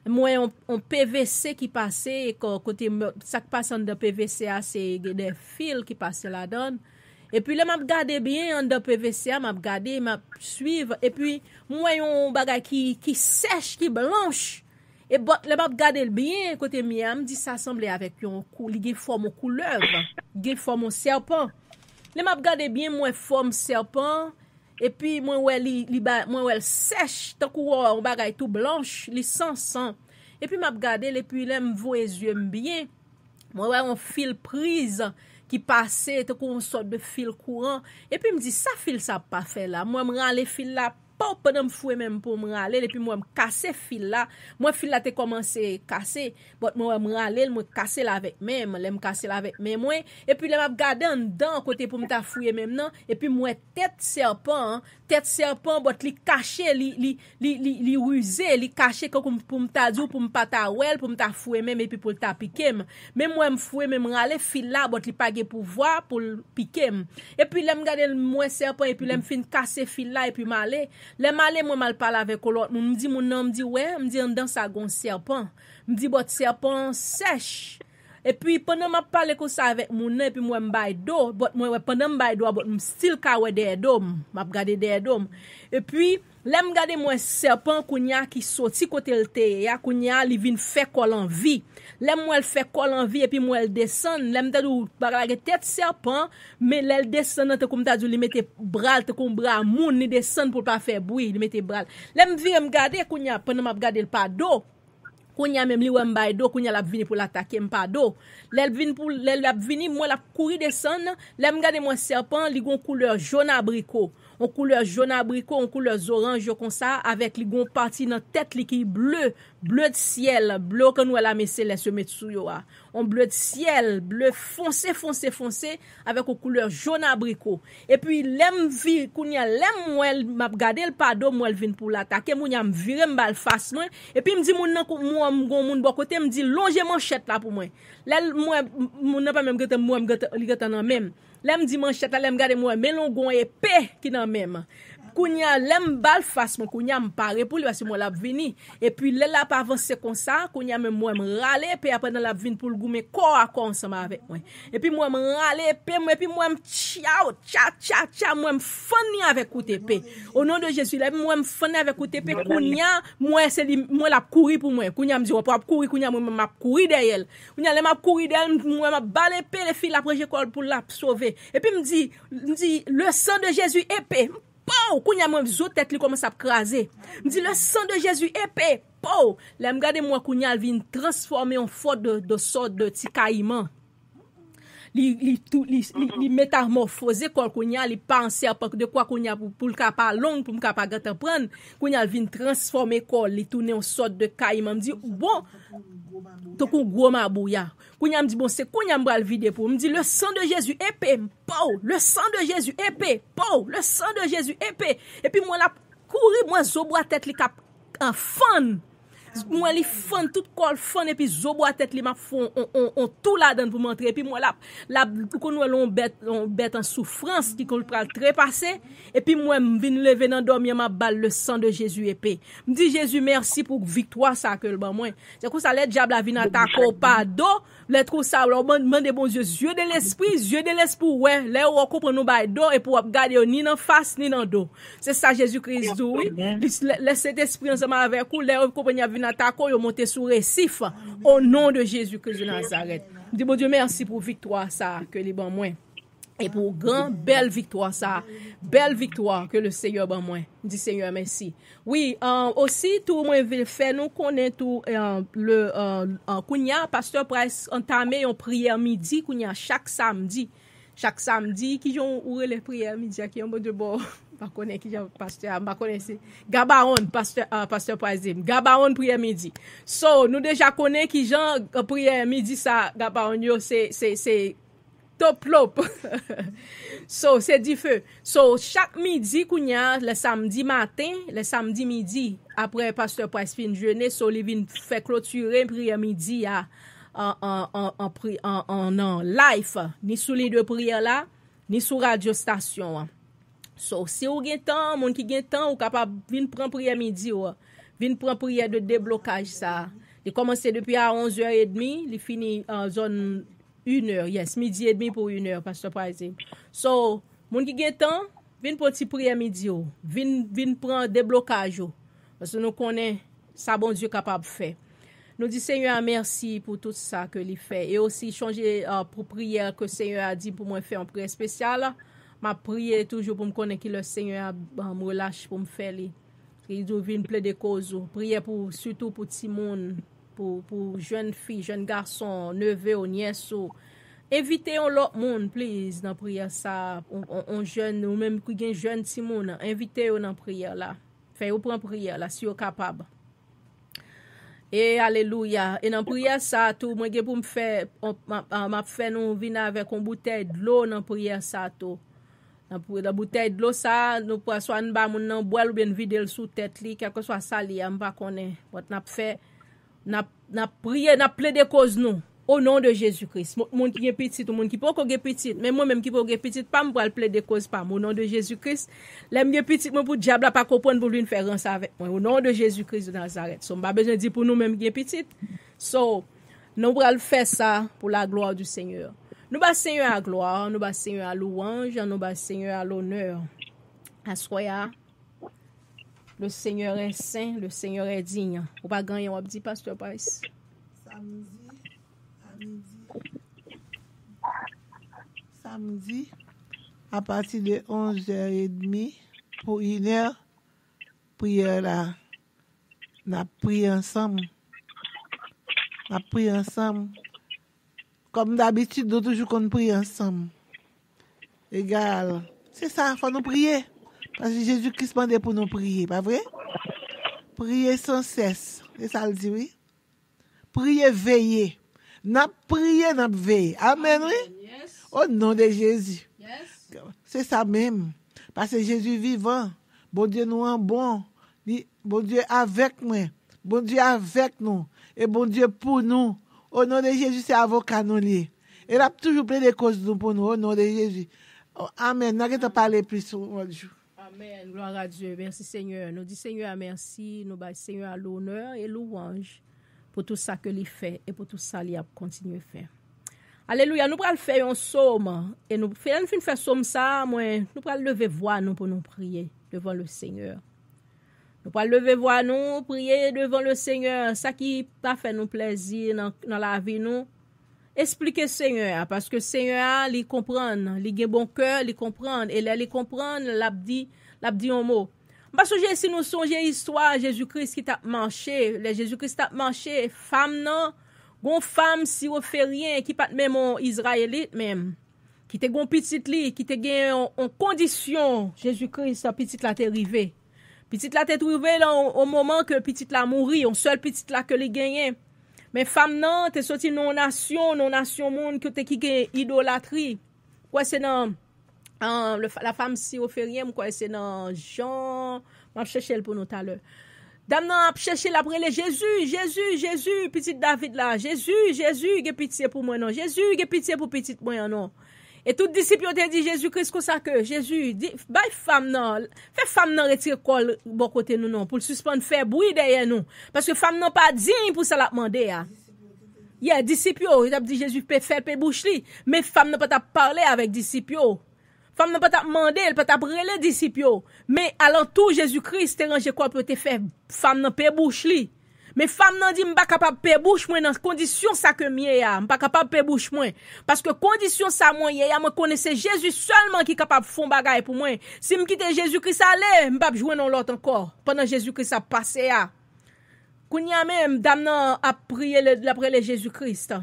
Moi on PVC qui passait côté ça qui passe dans PVC c'est des fils qui passent là-dedans. Et puis là m'a regardé bien dans PVC, m'a regardé, m'a suivre et puis moi un bagage qui sèche, qui blanche. Et le m'a regardé bien côté mien, me dit ça semblait avec un li forme couleuvre, li forme serpent. Le m'a regardé bien moi forme serpent et puis moi ouais sèche tant qu'on bagay tout blanche, li sang. Et puis m'a regardé et puis là me voit les yeux bien. Moi ouais un fil prise qui passait tant qu'on sorte de fil courant et puis me dit ça fil ça pas fait là. Moi me râler fil là pas pendant me fouer même pour me râler et puis moi me casser fil là. Moi fil là t'ai commencé casser, moi me râler, me casser là avec même, me casser là avec même moi et puis là m'a regarder en dedans côté pour me ta fouiller même non et puis moi tête serpent bot li caché li rusé li caché comme pour me ta dire pour me pas ta well pour me ta fouiller même et puis pour ta piquer même moi me fouiller même râler fil là bot li pas gen pouvoir pour piquer et puis là me regarder moi serpent et puis là me fin casser fil là et puis m'aller les malé moi mal parler avec l'autre me dit mon nom me dit ouais me dit en dans ça gon serpent me dit bot serpent sèche et puis pendant m'a parler comme ça avec mon et puis moi m'baille d'eau bot moi pendant m'baille d'eau bot me style ka ouais des dôme m'a regarder des dôme et puis là me regarder moi serpent kounya qui sorti côté le té ya kounya li vinn fait col en vie là moi elle fait col en vie et puis moi elle descend là me dou bagage tête serpent mais elle descend comme ta dou li mette bras comme bras moun ni descend pour pas faire bruit li mette bras là me vient me regarder kounya pendant m'a regarder le pas d'eau kounya même li wè m'bay do kounya la vini pour l'attaquer m'pa do l'el vini pour l'el vini moi la courir descendre là m'gade moi serpent li gon couleur jaune abricot on couleur jaune abricot on couleur orange comme ça avec li gon parti dans tête li qui bleu de ciel bleu que nous la mesele se met sou yo a on bleu de ciel bleu foncé avec une couleur jaune abricot et puis l'aime vi kounya l'aime moi m'a regarder le pas do moi elle vinn pour l'attaquer moi m'a virer m'bal face moi et puis me dit moi gon moun bon côté me dit longer manchette là pour moi là moi n'a pas même que moi li gata nan même là me dit manchette là me regarder moi mais gon épée qui nan même kounya lem bal face mon kounya me paré pour lui parce que moi la vini et puis là pas avancer comme ça kounya même moi me râler puis après dans la vini pour le goumer corps à corps ensemble avec moi et puis moi me râler et puis moi me tcha moi me fani avec coup d'épée au nom de Jésus là moi me fani avec coup d'épée kounya moi c'est moi la courir pour moi kounya me dit on pas courir kounya moi m'a courir derrière kounya là m'a courir derrière moi m'a balle épée les filles après j'école pour la sauver et puis me dit le sang de Jésus épée pou kounya moi zo tête li commence à craser me dit le sang de Jésus épée pou là me garder moi kounya vient transformer en faute de sorte de ti caïman li métamorphosé quoi kounya li penser de quoi kounya pour le capable long pour me capable gata prendre kounya vient transformer corps li tourner en sorte de caïman me dit bon to ko gros mabouya kounya me dit bon c'est kounya m'bral vider pour me dit le sang de Jésus épée pou le sang de Jésus épée pou le sang de Jésus épée et puis moi la courir moi zoboa tête li cap en fan moi li fan tout col fan et puis zoboa tête li m'a fond on tout là dedans pour montrer et puis moi la qu'on nous bête en souffrance qui qu'on pral trépasser et puis moi me vinn lever dans dormir m'a balle le sang de Jésus épée me dit Jésus merci pour victoire ça que le ban moi c'est comme ça les diable a vinn attaquer pas do les trou ça demande bon Dieu yeux de l'esprit ouais les on comprend nous bail do et pour regarder ni dans face ni dans dos c'est ça Jésus-Christ oui laisse cet esprit ensemble avec vous les compagnie vinn attaquer yo monter sur récif au nom de Jésus-Christ de Nazareth. Dis bon Dieu merci pour victoire ça que les ban moi. Et pour grand, belle victoire ça. Belle victoire que le Seigneur ban moi. Dit Seigneur merci. Oui, aussi tout moi veut faire nous connaît tout kounya pasteur Price entamé une prière midi kounya chaque samedi qui ont ouvert les prières midi qui ont bon de bon pas connaît qui pasteur pas connaissez Gabaon pasteur Price Gabaon prière midi. So nous déjà connaît qui Jean prière midi ça Gabaon yo c'est top lop. So, c'est du feu. So, chaque midi, kounya, le samedi matin, le samedi midi, après pasteur Price fin jeûner, so, il vient faire clôturer prière midi en live, ni sous les deux prières là, ni sous radio station. So, si vous avez temps, moun qui gen temps, ou capable vinn prendre prière midi, vinn prendre prière de déblocage ça. Il commence depuis à 11h30, il finit en zone 1h, yes, midi et demi pour 1h, pasteur Price. So, moun qui gen temps, vin pour petit prière midi, vin prendre déblocage, parce que nous connaissons ça bon Dieu capable de faire. Nous dit Seigneur merci pour tout ça que il fait et aussi changer pour prière que Seigneur a dit pour moi faire une prière spéciale. M'a prié toujours pour me connaître que le Seigneur me relâche pour me faire li. Il doit venir plaider cause, prier pour surtout pour petit monde. Pour jeunes filles, jeunes garçons, neveux, nièces. Invitez l'autre monde, please, dans la prière ça. On jeune, ou même qui gen jeune petit monde, invitez-vous dans la prière là. Faites-vous prendre prière là, si vous capable. Et alléluia. Et dans la prière ça, tout, moi, pour me faire, m'a fait nous venir avec une bouteille de l'eau dans la prière ça, tout. Dans la bouteille de l'eau ça, nous pouvons soit nous boire ou bien vider sous tête li, quelque soit ça li, on pas connaît. N'a fait n'a prié, n'a plaidé cause nous au nom de Jésus-Christ. Moun qui est petit, tout monde qui peut être petit, mais moi même qui peut être petit, pas me pour plaider cause pas au nom de Jésus-Christ. L'aime bien petit moi pour diable pas comprendre pour lui faire ça avec moi au nom de Jésus-Christ de Nazareth. So pas besoin de dire pour nous même qui est petit. So nous allons faire ça pour la gloire du Seigneur. Nous bas Seigneur à gloire, nous bas Seigneur à louange, nous bas Seigneur à l'honneur. Assoya. Le Seigneur est saint, le Seigneur est digne. Ou pas gagner, on dit pasteur Price. Samedi, à partir de 11h30 pour 1h, prière là. On a prié ensemble. Comme d'habitude, nous toujours qu'on prie ensemble. Égal. C'est ça, il faut nous prier. Parce que Jésus-Christ demande pour nous prier, pas vrai? Prier sans cesse. C'est ça le dit, oui? Prier, veiller. N'a prié, n'a veillé. Amen, oui? Yes. Au nom de Jésus. Yes. C'est ça même. Parce que Jésus vivant. Bon Dieu nous en bon. Bon Dieu avec moi. Bon Dieu avec nous. Et bon Dieu pour nous. Au nom de Jésus, c'est avocat nous lié. Et là, toujours plein de causes pour nous. Au nom de Jésus. Oh, amen. N'a pas parlé plus aujourd'hui. Amen. Gloire à Dieu. Merci Seigneur. Nous disons Seigneur merci. Nous disons Seigneur à l'honneur et louange pour tout ça que il fait et pour tout ça qu'il a continué à faire. Alléluia. Nous allons faire un psaume. Et nous faisons faire psaume ça. Nous allons lever voix nous pour nous prier devant le Seigneur. Nous allons lever voix nous, prier devant le Seigneur. Ça qui va faire nous plaisir dans la vie nous. Expliquez Seigneur, parce que Seigneur, il comprend, il a bon cœur, il comprend, et là, il comprend, l'a dit un mot. Parce que si nous songeons l'histoire, Jésus-Christ qui t'a marché, Jésus-Christ t'a marché, femme non, gon femme si on fait rien, qui pas même en Israélite même, qui te gon petite li, qui te gen en condition, Jésus-Christ, petite la t'est arrivé. Petite la t'est arrivé là au moment que petite la mourit, on seul petite la que les gagnait. Mais femme non, t'es sorti non nation monde que t'es qui gagne idolâtrie. Quoi c'est dans la femme si au fait rien, quoi c'est dans Jean, m'a chercher pour nous tout à l'heure. Dame nan a chercher après les Jésus, petite David là, Jésus, get pitié pour moi non, Jésus, get pitié pour petite moi non. Et tout disciple ont dit Jésus-Christ comme ça que Jésus dit bay femme non, fait femme non retire col bon côté nous non pour suspendre faire bruit derrière nous parce que femme non pas digne pour ça la demander a. Yeah, disciple, il a dit Jésus peut faire pe bouche li, mais femme ne peut pas parler avec disciple. Femme ne peut pas demander, elle peut pas brûler disciple. Mais alentour Jésus-Christ te ranger quoi pour te faire femme non pe bouche li. Mais femme nan dit m'pa capable payer bouche moi dans condition ça que mieux ya, m'pa capable payer bouche moi parce que condition ça moi ya me connaissait Jésus seulement qui capable fond bagaille pour moi. Si me quitte Jésus-Christ aller, m'pa jouer dans l'autre encore pendant Jésus-Christ a passé ya. Kounya même dame nan a prié l'après le Jésus-Christ.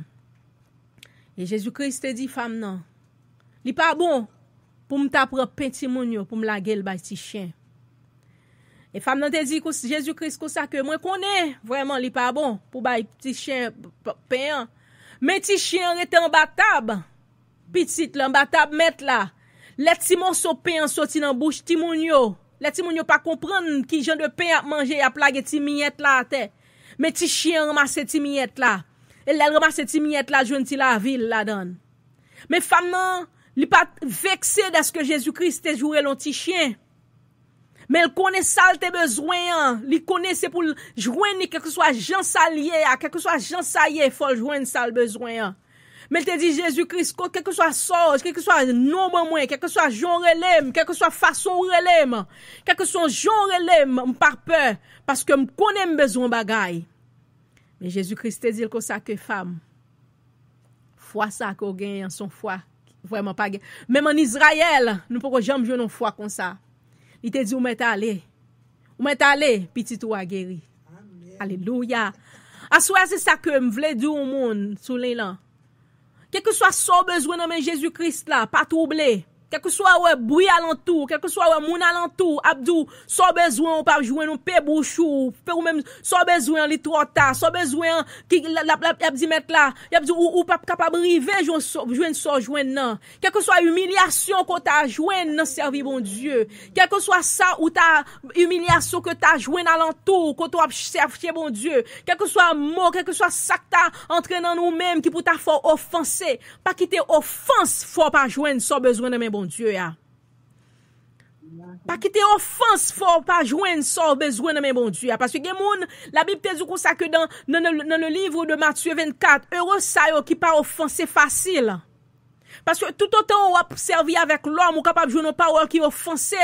Et Jésus-Christ te dit femme nan, li pas bon pour m'ta prendre petit moun yo pour me laguer le bay ti chien. Et femme nan te dit que Jésus-Christ comme ça que moi connais vraiment li pas bon pour bay petit chien pain. Mais petit chien était en batable. Petite là en batable mettre là. Les petits morceaux pain sorti dans bouche ti moun yo. Les ti moun yo pas comprendre qui genre de pain a manger a plaguer ti miette là terre. Mais ti chien ramasse ti miette là. Et là ramasse ti miette là joine ti la ville là donne. Mais femme nan li pas vexé de ce que Jésus-Christ te joué l'on ti chien. Mais elle connaît ça tes besoins, il connaît c'est pour joindre quelque que soit Jean Salier, quelque que soit Jean Salier, faut joindre ça le besoin. Mais elle te dit Jésus-Christ, quelque que soit sorge, quelque que soit nom moi, quelque que soit Jean relem, quelque que soit façon relem, quelque que soit Jean relem, pas peur parce que me connais mes besoins bagaille. Mais Jésus-Christ te dit comme ça que femme foi ça qu'on gagne son foi vraiment pas gagne. Même en Israël, nous pouvons jamais jouer non foi comme ça. Il te dit ou m'est allé, petit ou a guéri. Amen. Alléluia. Assoya c'est ça que m'vle dire au monde sous les là. Quel que soit son besoin dans Jésus-Christ là, pas troubler. Quel que soit ouais bruit alentour, quel que soit ouais moun alentour, abdou, son besoin ou pas jouer non pe bouchou, ou même son besoin li trop tard, son besoin qui la dit mettre là, y a dit ou pas capable river joindre so joindre non. Quel que soit humiliation que t'a joindre dans servir bon Dieu, quel que soit ça ou ta humiliation que t'a joindre alentour, que tu chercher bon Dieu, quel que soit mot, quel que soit ça que t'a entré dans nous-mêmes qui pour t'a fort offenser, pas quitter offense, faut pas joindre son besoin dans bon Dieu ya. Pas quitter offense faut pas joindre son besoin de mes bon Dieu parce que moun la Bible te dit comme ça que dans le livre de Matthieu 24 heureux ça yo qui pas offenser facile. Parce que tout autant on a servi avec l'homme, on capable jouer nos paroles qui offensent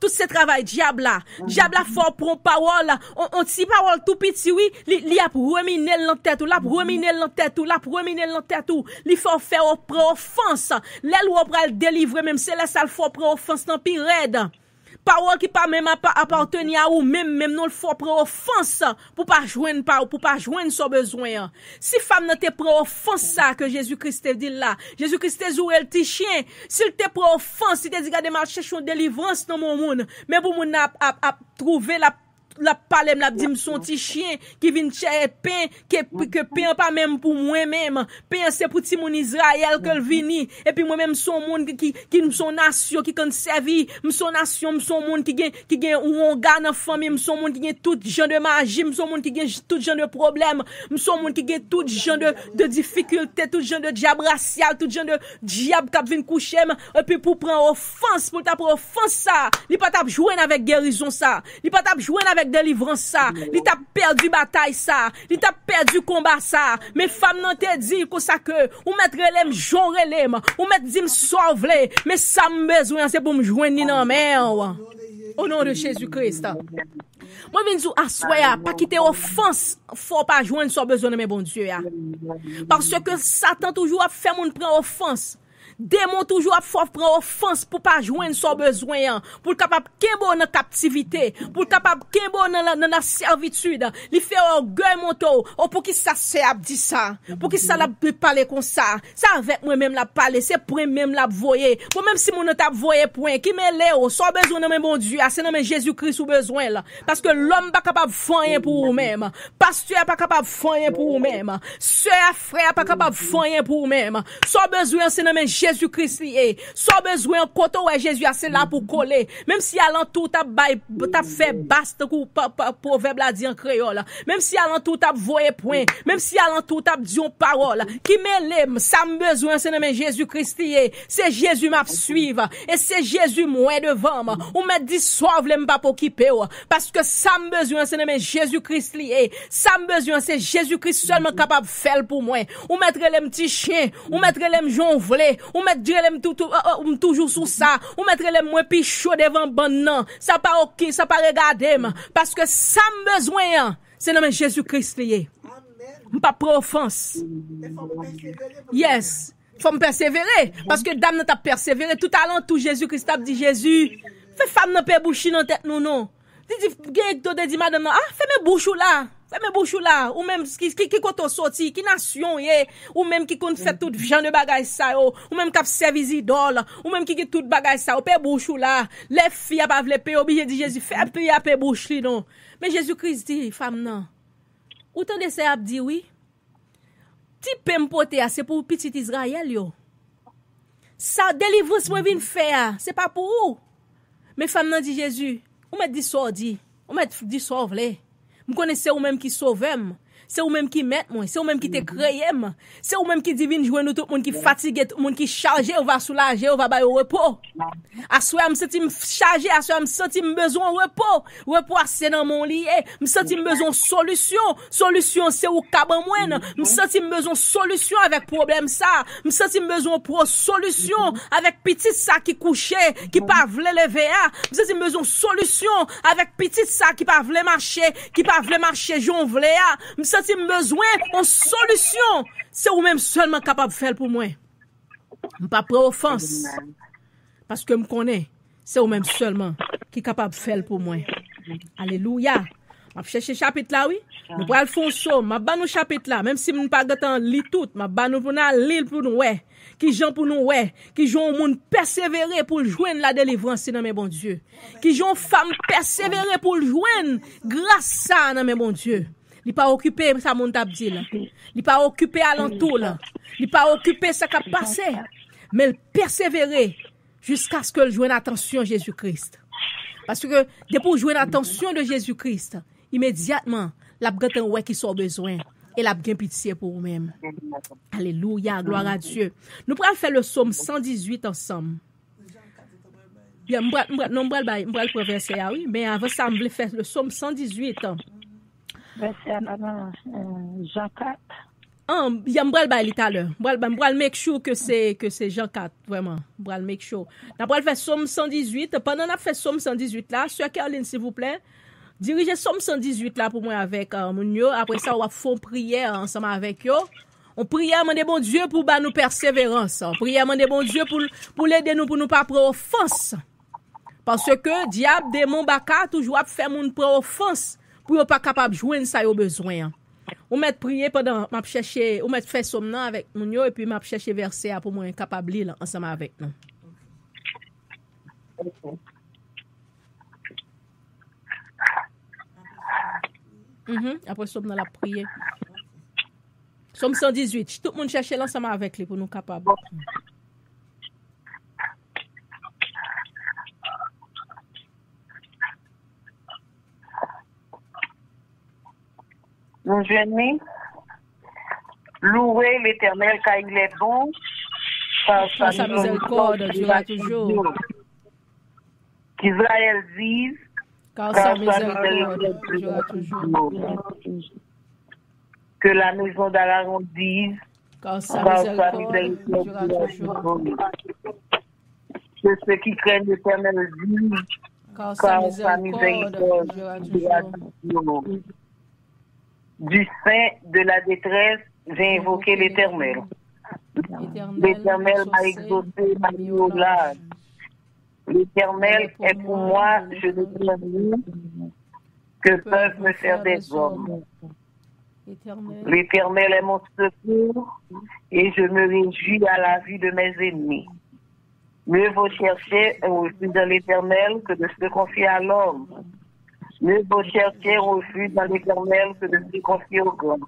tout ce travail diable là fort pour parole, on si parole tout petit oui, li a reminer dans tête ou la reminer dans tête ou la reminer dans tête ou, li faut faire offense. L'aile ou pral délivrer même c'est là ça le faut prendre offense dans pire raide. Parole qui pas même appartenir à ou même non le faut prendre offense pour pas joindre son besoin. Si femme ne te prend offense ça que Jésus-Christ te dit là, Jésus-Christ te joué le petit chien, s'il te prend offense, il te dit garder marcher chercher délivrance dans mon monde, mais pour mon a trouver la parler la dit son petit chien qui vient chercher pain que pain pas même pour moi même pain c'est pour ti mon Israël que vini et puis moi même son monde qui son nation qui kan servi son nation son monde qui gagne ou on gagne dans famille son monde qui gagne tout genre de magie son monde qui gagne tout genre de problème son monde qui gagne tout genre de difficulté tout genre de diable racial tout genre de diable qui vient coucher et puis pour prendre offense pour ta prendre offense ça il pas t'a jouer avec guérison ça il pas t'a jouer avec délivrance ça, il t'a perdu bataille ça, il t'a perdu combat ça, mais femme non te dit que ça que ou mettre relem jon relem, ou mettre dim sauve mais ça me besoin c'est pour me joindre dans mer. Au nom de Jésus-Christ. Moi viens dire assoya pas quitter offense, faut pas joindre son besoin de mes bon Dieu ya. Parce que Satan toujours a fait moun prendre offense. Démon toujours fort prend offense pour pas joindre son besoin pour capable kembo dans captivité pour capable kembo dans la servitude il fait orgueil monto pour qui ça c'est dit ça pour qui ça la parler comme ça avec moi même la parler c'est pour même la voyer moi même si mon t'a voyer point qui me son besoin de mon Dieu c'est dans Jésus-Christ ou besoin là parce que l'homme pas capable faire rien pour lui-même pasteur pas capable faire rien pour lui-même sœur frère pas capable faire rien pour lui-même son besoin c'est dans Jésus-Christ lié. Sans besoin côté où Jésus c'est là pour coller. Même si alentour t'as fait baste pour proverbe la dit en créole. Même si alentour t'as voyé point. Même si alentour t'as dit une parole. Qui m'élève, ça me besoin c'est dans Jésus-Christ lié. C'est Jésus m'a suivre et c'est Jésus moi devant moi. Ou me dit sauve les pas pour occuper parce que ça me besoin c'est dans Jésus-Christ lié. Ça me besoin c'est Jésus-Christ seulement capable faire pour moi. Ou mettre les petits chiens, ou mettre les jonvler, ou mettre toujours sous ça ou mettre les moins pichot devant ban non ça pas OK ça pas regarder parce que ça me besoin C'est dans Jésus-Christ lié. Pas pour offense. Yes. Faut me persévérer. Parce que dame n'a pas persévéré. Tout à l'heure, tout Jésus-Christ a dit Jésus. Fais femme n'a pas bouchi dans tête nous, non. Dit madame, fais mes bouchou là. Fais mes bouchou là. Ou même, qui compte sorti, qui nation, ou même qui compte faire tout genre de bagaille ça, ou même qui a servi idole, ou même qui tout bagaille ça, ou paix bouchou là. Les filles a pas vle paix, obligé dit Jésus, fais paix à paix bouche li, non. Mais Jésus-Christ dit, femme, non. Autant de ça, dit oui. Ti pe m'pote c'est pour petit Israël, yo. Ça, délivrance, moi, vin faire, c'est pas pour vous. Mais femme, nan dit Jésus, ou met dit sordi, ou met dit sauve les. Vous connaissez ou même qui sauve, c'est ou même qui met moi, c'est ou même qui te créé, c'est ou même qui divine jouer nous tout le monde qui fatigué, tout le monde qui chargé, on va soulager, on va bailler au repos. Assoir me senti chargé, assoir me senti besoin repos c'est dans mon lit, me senti besoin solution c'est au caban moine, me senti besoin solution avec problème ça, me senti besoin pour solution avec petit ça qui couchait, qui pas vle lever, me senti besoin solution avec petit ça qui pas vle marcher, j'on vle me senti besoin en solution, c'est ou même seulement capable de faire pour moi. Pas pour offense. Parce que me connais, c'est ou même seulement qui est capable de faire pour moi. Alléluia. M'a chercher chapitre là oui. Nous pral font somme, m'a ba nous chapitre là, même si nous pas gatan li tout, m'a ba nous pour lire pour nous ouais. Qui gens pour nous ouais, qui gens monde persévérer pour joindre la délivrance dans mes bon Dieu. Qui gens femme persévérer pour joindre grâce ça dans mes bon Dieu. Il pas occupé ça mon t'a dit là. Il pas occupé alentour là. Il pas occupé ça qui a passé. Mais il persévérer jusqu'à ce que le joigne attention Jésus-Christ. Parce que depuis pour joindre attention de Jésus-Christ, immédiatement, la gâten ouais qui sont besoin et la bien pitié pour vous-même. Alléluia, gloire à Dieu. Nous pourrons faire le psaume 118 ensemble. Bien, m'bral verset oui, mais avant ça me faire le psaume 118. Verset Jean 4. Il y a m'bral ba tout à l'heure. M'bral make sure que c'est Jean 4 vraiment. M'bral make sure. N'abral faire psaume 118 pendant n'a fait psaume 118 là, sur Caroline s'il vous plaît. Dirigez psaume 118 là pour moi avec mon yo. Après ça on va faire prière ensemble avec yo. On prie à demander bon Dieu pour ba nous persévérance. On prie à demander bon Dieu pour l'aider nous pour nous pas prendre offense. Parce que diable démon baka toujours faire moun prendre offense pour pas capable joindre ça yo besoin. On met prier pendant m'a chercher, on met fait somme avec mon yo et puis m'a chercher verset pour moi capable lire ensemble avec nous. Après somme dans la prière. Somme 118, tout le monde chercher l'ensemble avec lui pour nous capable. Mon jeune, louez l'Éternel car il est bon, car sa miséricorde durera toujours. Qu'Israël dise, car sa miséricorde durera toujours. Que la maison d'Aaron dise, car sa miséricorde durera toujours. Que ceux qui craignent l'Éternel disent, car sa miséricorde durera toujours. Du sein de la détresse, j'ai invoqué l'Éternel. L'Éternel m'a exaucé ma violage. L'Éternel est pour moi, je ne sais plus que peuvent me faire des hommes. L'Éternel est mon secours et je me réjouis à la vue de mes ennemis. Mieux vaut chercher un refuge dans l'Éternel que de se confier à l'homme. Mieux vaut chercher un refuge dans l'Éternel que de se confier au grand.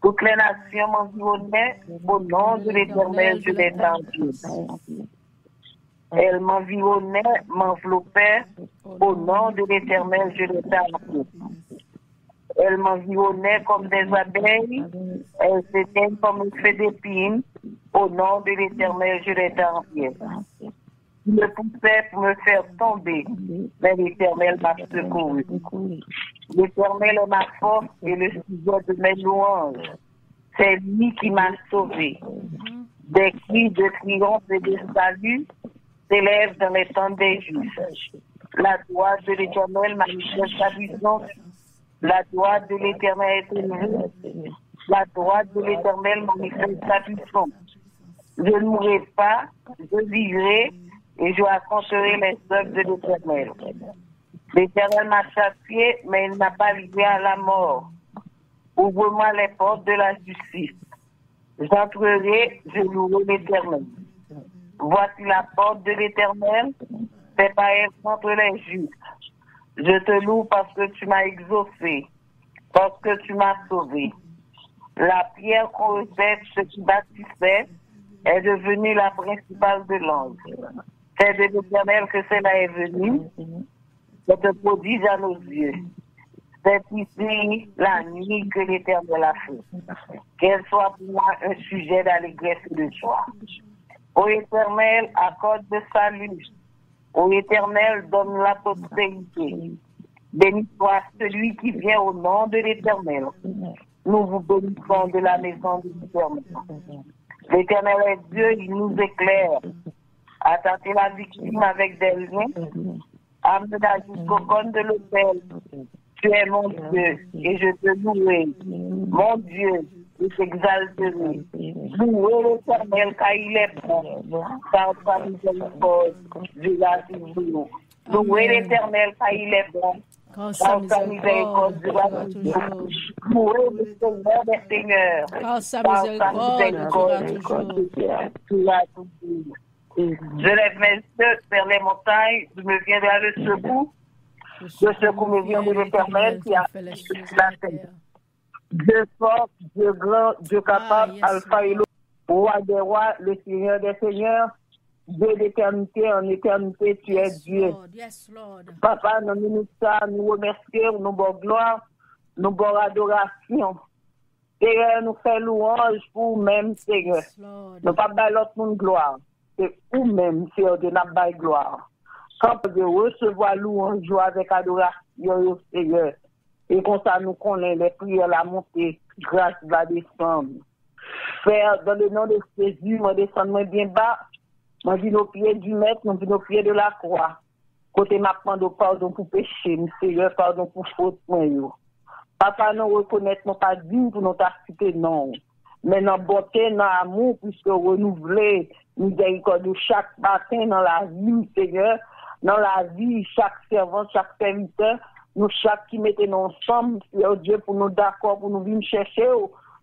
Toutes les nations m'environnaient, au nom de l'Éternel, je les tendis. Elles m'environnaient, m'enveloppaient, au nom de l'Éternel, je les tendis. Elles m'environnaient comme des abeilles, elles s'éteignent comme un feu d'épines, au nom de l'Éternel, je les tendis. Ils me poussaient pour me faire tomber, mais l'Éternel m'a secouru. L'Éternel est ma force et le sujet de mes louanges. C'est lui qui m'a sauvé. Des cris de triomphe et de salut s'élèvent dans les tentes des justes. La gloire de l'Éternel manifeste sa puissance La droite de l'Éternel est élevée. La droite de l'Éternel manifeste sa puissance. Je ne mourrai pas, je vivrai et je raconterai les œuvres de l'Éternel. L'Éternel m'a châtié, mais il n'a pas livré à la mort. Ouvre-moi les portes de la justice. J'entrerai, je louerai l'Éternel. Voici la porte de l'Éternel, fais paraître contre les justes. Je te loue parce que tu m'as exaucé, parce que tu m'as sauvé. La pierre qu'on rejette, ce qui bâtissait, est devenue la principale de l'ange. C'est de l'Éternel que cela est venu, c'est un prodige à nos yeux. C'est ici la nuit que l'Éternel a fait. Qu'elle soit pour moi un sujet d'allégresse et de joie. Ô Éternel, accorde le salut. Ô Éternel, donne la prospérité. Béni soit celui qui vient au nom de l'Éternel. Nous vous bénissons de la maison de l'Éternel. L'Éternel est Dieu, il nous éclaire. Attaquez la victime avec des liens. Amenez-la jusqu'au cône de l'autel. Tu es mon Dieu et je te louerai. Mon Dieu, je t'exalterai. Louez l'Éternel car il est bon. Car sa miséricorde durera toujours. Louez l'Éternel car il est bon. Car sa miséricorde durera toujours. Louez le Seigneur des seigneurs. Car sa miséricorde durera toujours. Je lève mes yeux vers les montagnes, je me viendrai le secours. Le secours me vient de l'Éternel qui a fait la terre. Dieu fort, Dieu grand, Dieu capable, Alpha et l'Oméga, roi des rois, le Seigneur des seigneurs, Dieu d'éternité en éternité, tu es Dieu. Papa, nous nous remercions, nous bonne gloire, nous bonne adoration. Seigneur, nous faisons louange pour nous-mêmes, Seigneur. Nous pas de l'autre monde gloire. C'est nous-mêmes, Seigneur, de notre gloire. Quand de recevoir louange, joie avec adoration, Seigneur. Et comme ça, nous connaissons les prières, la montée, grâce va descendre. Frère, dans le nom de Jésus, moi descends bien bas, moi dis nos pieds du maître, nous dis nos pieds de la croix. Côté ma demande pardon pour péché, Seigneur, pardon pour faute, moi. Papa, nous reconnaissons pas digne pour nous t'assister, non. Mais dans beauté, dans amour, puisque renouveler, miséricorde de chaque matin dans la vie, Seigneur, dans la vie, chaque servant, chaque serviteur, nous chaque qui mettons ensemble, Seigneur Dieu, pour nous d'accord, pour nous venir chercher,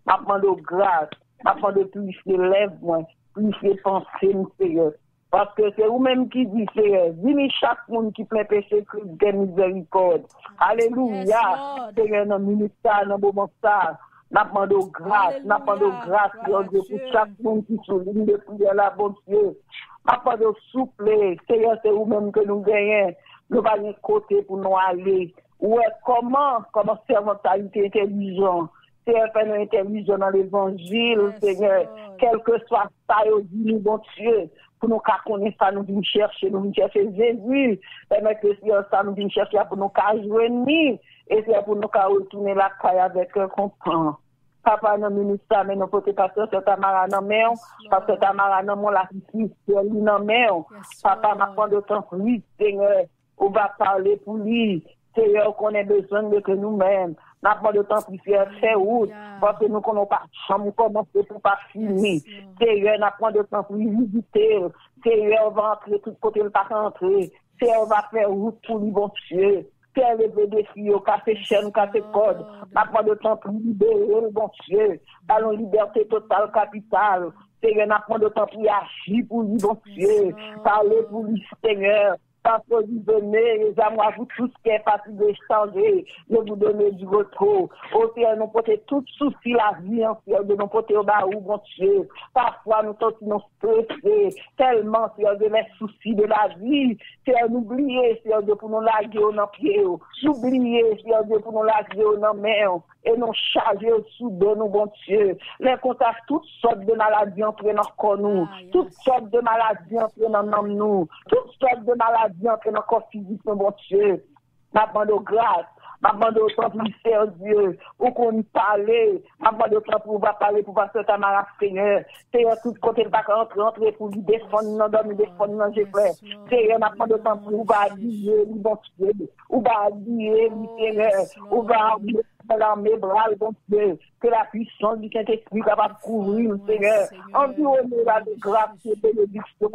m'apprendre de grâce, m'apprendre de purifier les lèvres, purifier pensée, Seigneur. Parce que c'est vous-même qui dit, Seigneur, dis-moi chaque monde qui plein péché, Christ de miséricorde. Alléluia, Seigneur, dans le ministère, dans le moment ça. N'apprend de grâce, Seigneur Dieu, pour chaque monde qui souligne de prière la bonne Dieu. N'apprend de souple, Seigneur, c'est vous-même que nous gagnons. Nous allons côté pour nous aller. Ouais, comment servantalité intelligent, Seigneur, faire une intelligence dans l'évangile, Seigneur, quel que soit ça, nous, bon Dieu, pour nous connaître ça, nous venons chercher Jésus, permettre que ça, nous venons chercher pour nous joindre, et c'est pour nous retourner la caille avec un content. Papa, nous ministère, mais nous pouvons passer sur ta mara dans main, parce que ta mara dans mon la justice, c'est lui dans main. Papa, m'a prendre de temps, oui, Seigneur, on va parler pour lui. Seigneur, qu'on ait besoin de que nous-mêmes. N'a pas de temps pour faire route, parce que nous connaissons pas chambre, commencer pour pas finir. Seigneur, n'a pas de temps pour visiter. Seigneur, on va entrer tout côté, le pas rentrer. Seigneur, on va faire route pour lui, bon Dieu. Seigneur, lever des filles, casser chaîne, casser code. N'a pas de temps pour libérer, le bon Dieu. Allons liberté totale, capitale. Seigneur, n'a pas de temps pour agir pour lui, bon Dieu. Parler pour lui, Seigneur. Parce que vous donnez, les amours à vous tous qui est parti de changer, de vous donner du retour. Au Père, nous portons tout souci la vie en Père, de nous porter au bas où, bon Dieu. Parfois, nous sommes stressés, tellement, Père, de les soucis de la vie. Père, n'oubliez, Père, de pour nous laguer au nom pied. N'oubliez, Père, de pour nous laguer au nom main. Et nous charger sous de nous, bon Dieu. Les contacts, toutes sortes de maladies entre nous, toutes sortes de maladies entre nous, toutes sortes de maladies entre nos corps physiques, bon Dieu. Ma demande de grâce, Maman de temps pour faire Dieu, ou qu'on parler, maman de temps pour parler pour passer Tamara Seigneur. Seigneur, tout côté le bac entrer pour lui défendre, non dormir, défendre, non j'ai fait. Seigneur, maman de temps pour habiller, bon Dieu, ou habiller, Seigneur, ou habiller dans mes bras, bon Dieu, que la puissance du Saint-Esprit capable de couvrir, Seigneur. Environner la de grâce et bénédiction,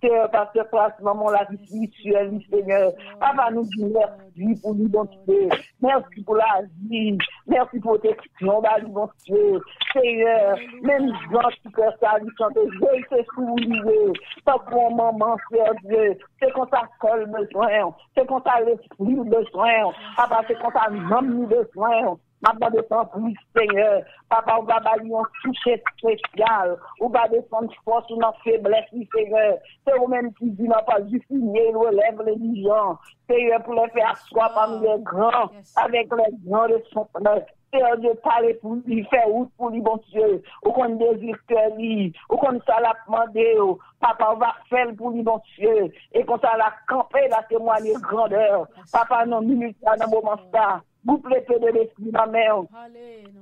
Seigneur, parce que place, maman, la vie spirituelle, Seigneur. Papa, nous dit merci pour l'identité. Merci pour la vie. Merci pour protection, bon Dieu. Seigneur, même gens qui peuvent ça, ils chantent, je sais souligner. Tant que maman, Seigneur Dieu, c'est qu'on t'a seul besoin. C'est qu'on t'a l'esprit besoin. Papa, c'est qu'on t'a l'homme besoin. Maintenant, de temps plus, Seigneur. Papa, on va bailler un toucher spécial. On va descendre force ou notre faiblesse, Seigneur. C'est vous-même qui dit, n'a pas juste signé, relève les gens. Seigneur, pour les faire asseoir parmi les grands, avec les grands de son peuple. Seigneur Dieu, parler pour lui, faire route pour lui, bon Dieu. Ou qu'on désire faire lui, ou qu'on ça l'a demandé, papa, on va faire pour lui, bon Dieu. Et qu'on ça l'a campé, la témoigner grandeur. Papa, non, minute, dans moment ça. Vous plaît de l'esprit, ma mère.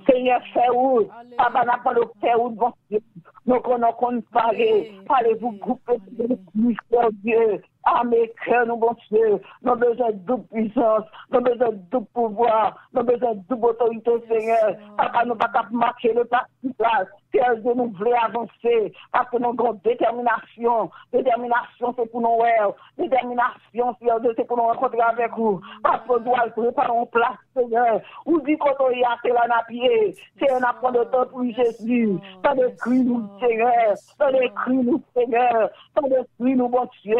Seigneur, fais route. Papa, n'a pas le faire route, bon Dieu. Nous connaissons parler. Parlez-vous, grouper de l'esprit, Seigneur Dieu. Armez cœur, nous, bon Dieu. Nous avons besoin de double puissance. Nous avons besoin de double pouvoir. Nous avons besoin de double autorité, Seigneur. Papa, nous ne pouvons pas marcher le pas de place. Seigneur Dieu, nous voulons avancer. Parce que nous avons détermination. Détermination, c'est pour nous, détermination, Seigneur Dieu, c'est pour nous rencontrer avec vous. Parce que nous doit préparer en place, Seigneur. Ou dit qu'on doit y aller là, na pied. Seigneur, n'a pas de temps pour Jésus. Tant de cris, nous, Seigneur. Tant de cris, nous, Seigneur. Tant de cris, nous, bon Dieu.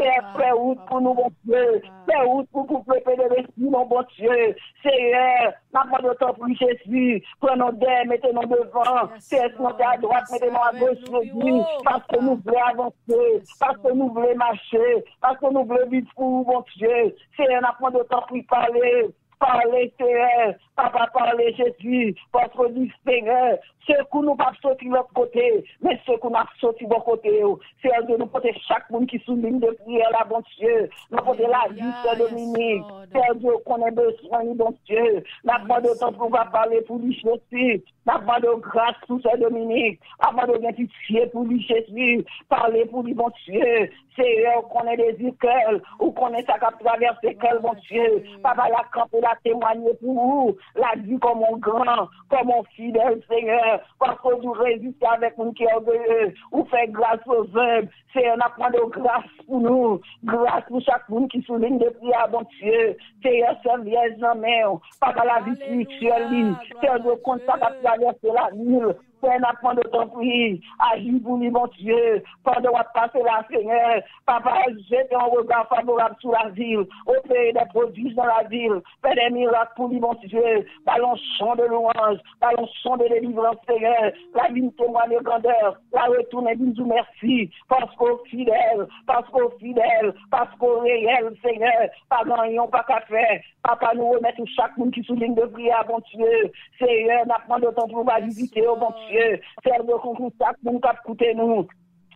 Fais route pour nous, bon Dieu. Fais route pour vous préparer l'esprit, mon bon Dieu. Seigneur, n'a pas de temps pour Jésus. Prenons des, mettez-nous devant. Seigneur, à droite, mettez-nous à gauche, Jésus. Parce que nous voulons avancer. Parce que nous voulons marcher. Parce que nous voulons vivre pour vous, bon Dieu. Seigneur, n'a pas de temps pour y parler. Parlez, Seigneur, papa, parlez, Jésus, parce que nous, Seigneur, ceux qui nous pas sorti de l'autre côté, mais ceux qui nous sorti de l'autre côté, Seigneur Dieu, nous portons chaque monde qui souligne de prière, là, bon Dieu, nous portons la vie, Seigneur Dominique, Seigneur Dieu, qu'on ait besoin, bon Dieu, n'a pas de temps pour parler pour lui, Jésus, n'a pas de grâce pour Seigneur Dominique, n'a pas de pitié pour lui, Jésus, parler pour lui, bon Dieu, Seigneur, qu'on ait des écoles, ou qu'on ait ça qui traverse l'école, bon Dieu, papa, la campe, la témoigner pour vous, la vie comme un grand, comme un fidèle, Seigneur, parce que vous résistez avec nous qui est orgueilleux, vous faites grâce aux œuvres, Seigneur, on apprend de grâce pour nous, grâce pour chaque monde qui souligne de prière, bon Dieu, Seigneur, serviez en main, papa, la vie spirituelle, Seigneur, de compte ça va traverser la ville, Seigneur, apprend de ton prix, agis pour lui, mon Dieu, pendant qu'on va passer la Seigneur, papa, jette un regard favorable sur la ville, opérer des produits dans la ville, faire des miracles pour lui, mon Dieu, ballon chant de louange, ballon chant de délivrance, Seigneur, la vie témoigne de grandeur, la retourne et dit merci, parce qu'au fidèle, parce qu'au réel, Seigneur, pas gagnant, pas qu'à faire, papa, nous remettons chaque monde qui souligne de prière, bon Dieu, Seigneur, n'apprend de temps pour visiter, oh bon Dieu, faire de concours, chaque monde qui a coûté nous.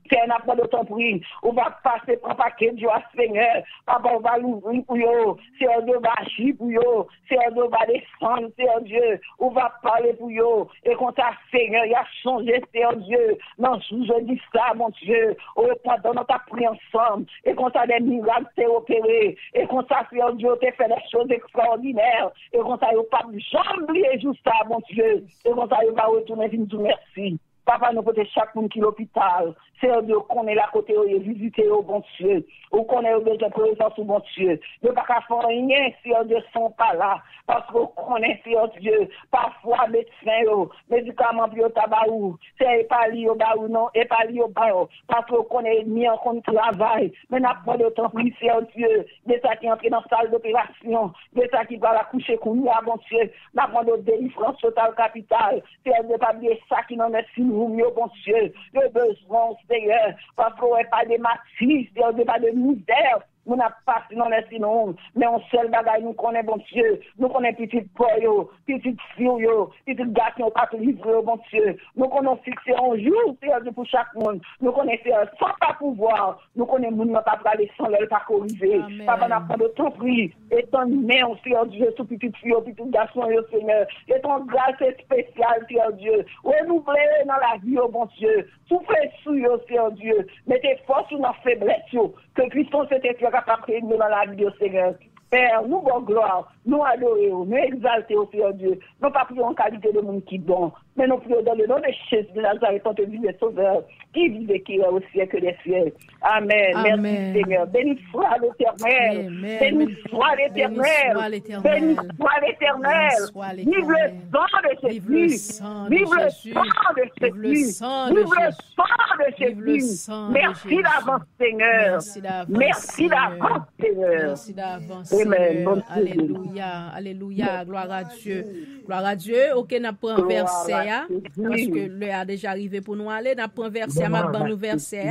Seigneur, n'a pas de temps pour lui. On va passer par un paquet de joie, Seigneur. Papa, on va l'ouvrir pour eux. Seigneur Dieu va agir pour eux. Seigneur Dieu va descendre, Seigneur Dieu. On va parler pour eux. Et quand ça, Seigneur, il a changé, Seigneur Dieu. Non, je dis ça, mon Dieu. Pendant notre appris ensemble. Et quand ça, des miracles, c'est opéré. Et quand ça, Seigneur Dieu, tu fait des choses extraordinaires. Et quand ça, il n'y a pas de jamais oublier juste ça, mon Dieu. Et quand ça, il va retourner, il nous dit merci. Papa, nous portons chaque monde qui est l'hôpital. Seigneur Dieu, qu'on est là côté, visiter au bon Dieu. Ou qu'on est besoin de présence au bon Dieu. Ne pas qu'à faire rien, Seigneur Dieu, sont pas là. Parce qu'on connaît, Seigneur Dieu, parfois, médecins, médicaments, bio tabac, c'est pas lié au baou, non, et pas lié au baou. Parce qu'on connaît mis en compte travail. Mais n'a pas de temps, oui, Seigneur Dieu, de ça qui entre dans la salle d'opération, de ça qui va la coucher qu'on y a, bon Dieu. N'a pas de délivrance totale capitale. Seigneur Dieu, pas oublier ça qui n'en est si nous, mieux, bon Dieu. Le besoin, Seigneur, parce qu'on n'est pas de matrice, Seigneur Dieu, pas de misère. nous n'a pas dans les sinon, mais on seul bagaille, nous connaît, bon Dieu, nous connaît petit boy, petit fille, petit garçon, pas tout livre, bon Dieu, nous connaissons fixé un jour, c'est pour chaque monde, nous connaissons sans pas pouvoir, nous connaissons monde n'a pas aller sans leur pas corriger, papa n'a pas de temps pris, et ton main, Seigneur Dieu, tout petit fille, petit garçon, Seigneur, et ton grâce spéciale, Seigneur Dieu, renouveler dans la vie, bon Dieu, soufflez sur eux, Seigneur Dieu, mettez force sur nos faiblesses, que Christ s'était fait capable de dans la vie, Seigneur. Père, nous bon gloire, nous adorons, nous exaltons, Seigneur Dieu. Nous pas prions en qualité de monde qui bon, mais nous prions dans le nom de Jésus de Nazareth, ton Dieu sauveur, qui vit et qui est au siècle des siècles. Amen. Merci Seigneur. Béni soit l'Éternel. Béni soit l'Éternel. Béni soit l'Éternel. Vive le sang de Jésus. Vive le sang de Jésus. Vive le sang de Jésus. Merci d'avance, Seigneur. Merci d'avance, Seigneur. Merci d'avance. Amen. Alléluia. Alléluia. Gloire à Dieu. Gloire à Dieu. Ok, n'a pas un verset, parce que l'heure a déjà arrivé pour nous aller. N'a pas un verset, ma bonne verset.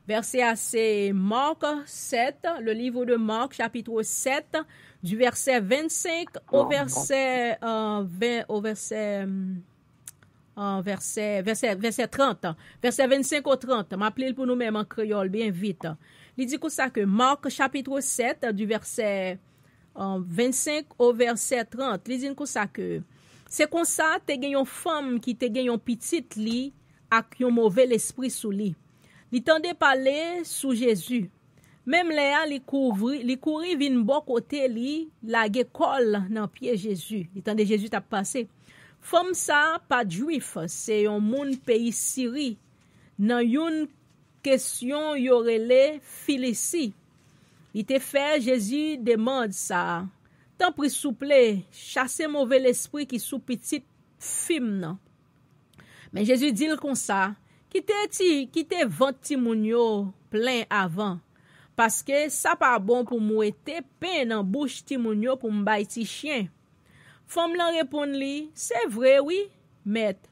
Verset A, c'est Marc 7, le livre de Marc, chapitre 7, du verset 25 au verset 30. Verset 25 au 30. M'appelez pour nous-mêmes en créole, bien vite. Il dit comme ça que Marc, chapitre 7, du verset 25 au verset 30. Il dit comme ça que c'est comme ça, te gen yon femme qui te gen yon petite li ak yon mauvais esprit sous li. Li tande parler sous Jésus. Même Léa li couri vin bon côté li, la ge kol nan pied Jésus. Li tande Jésus t'a passé. Femme ça pas juif, c'est yon moun pays Syrie. Nan yon question yorele Philicie. Il te fait Jésus demande ça. Tant pris souple, chasser mauvais l'esprit qui sous petite femme nan. Mais Jésus dit comme ça, qui te vent ti moun yo plein avant parce que ça pas bon pour mouete pain dans bouche ti moun yo pour m'bay ti chien. Femme lan répond li, c'est vrai oui, maître.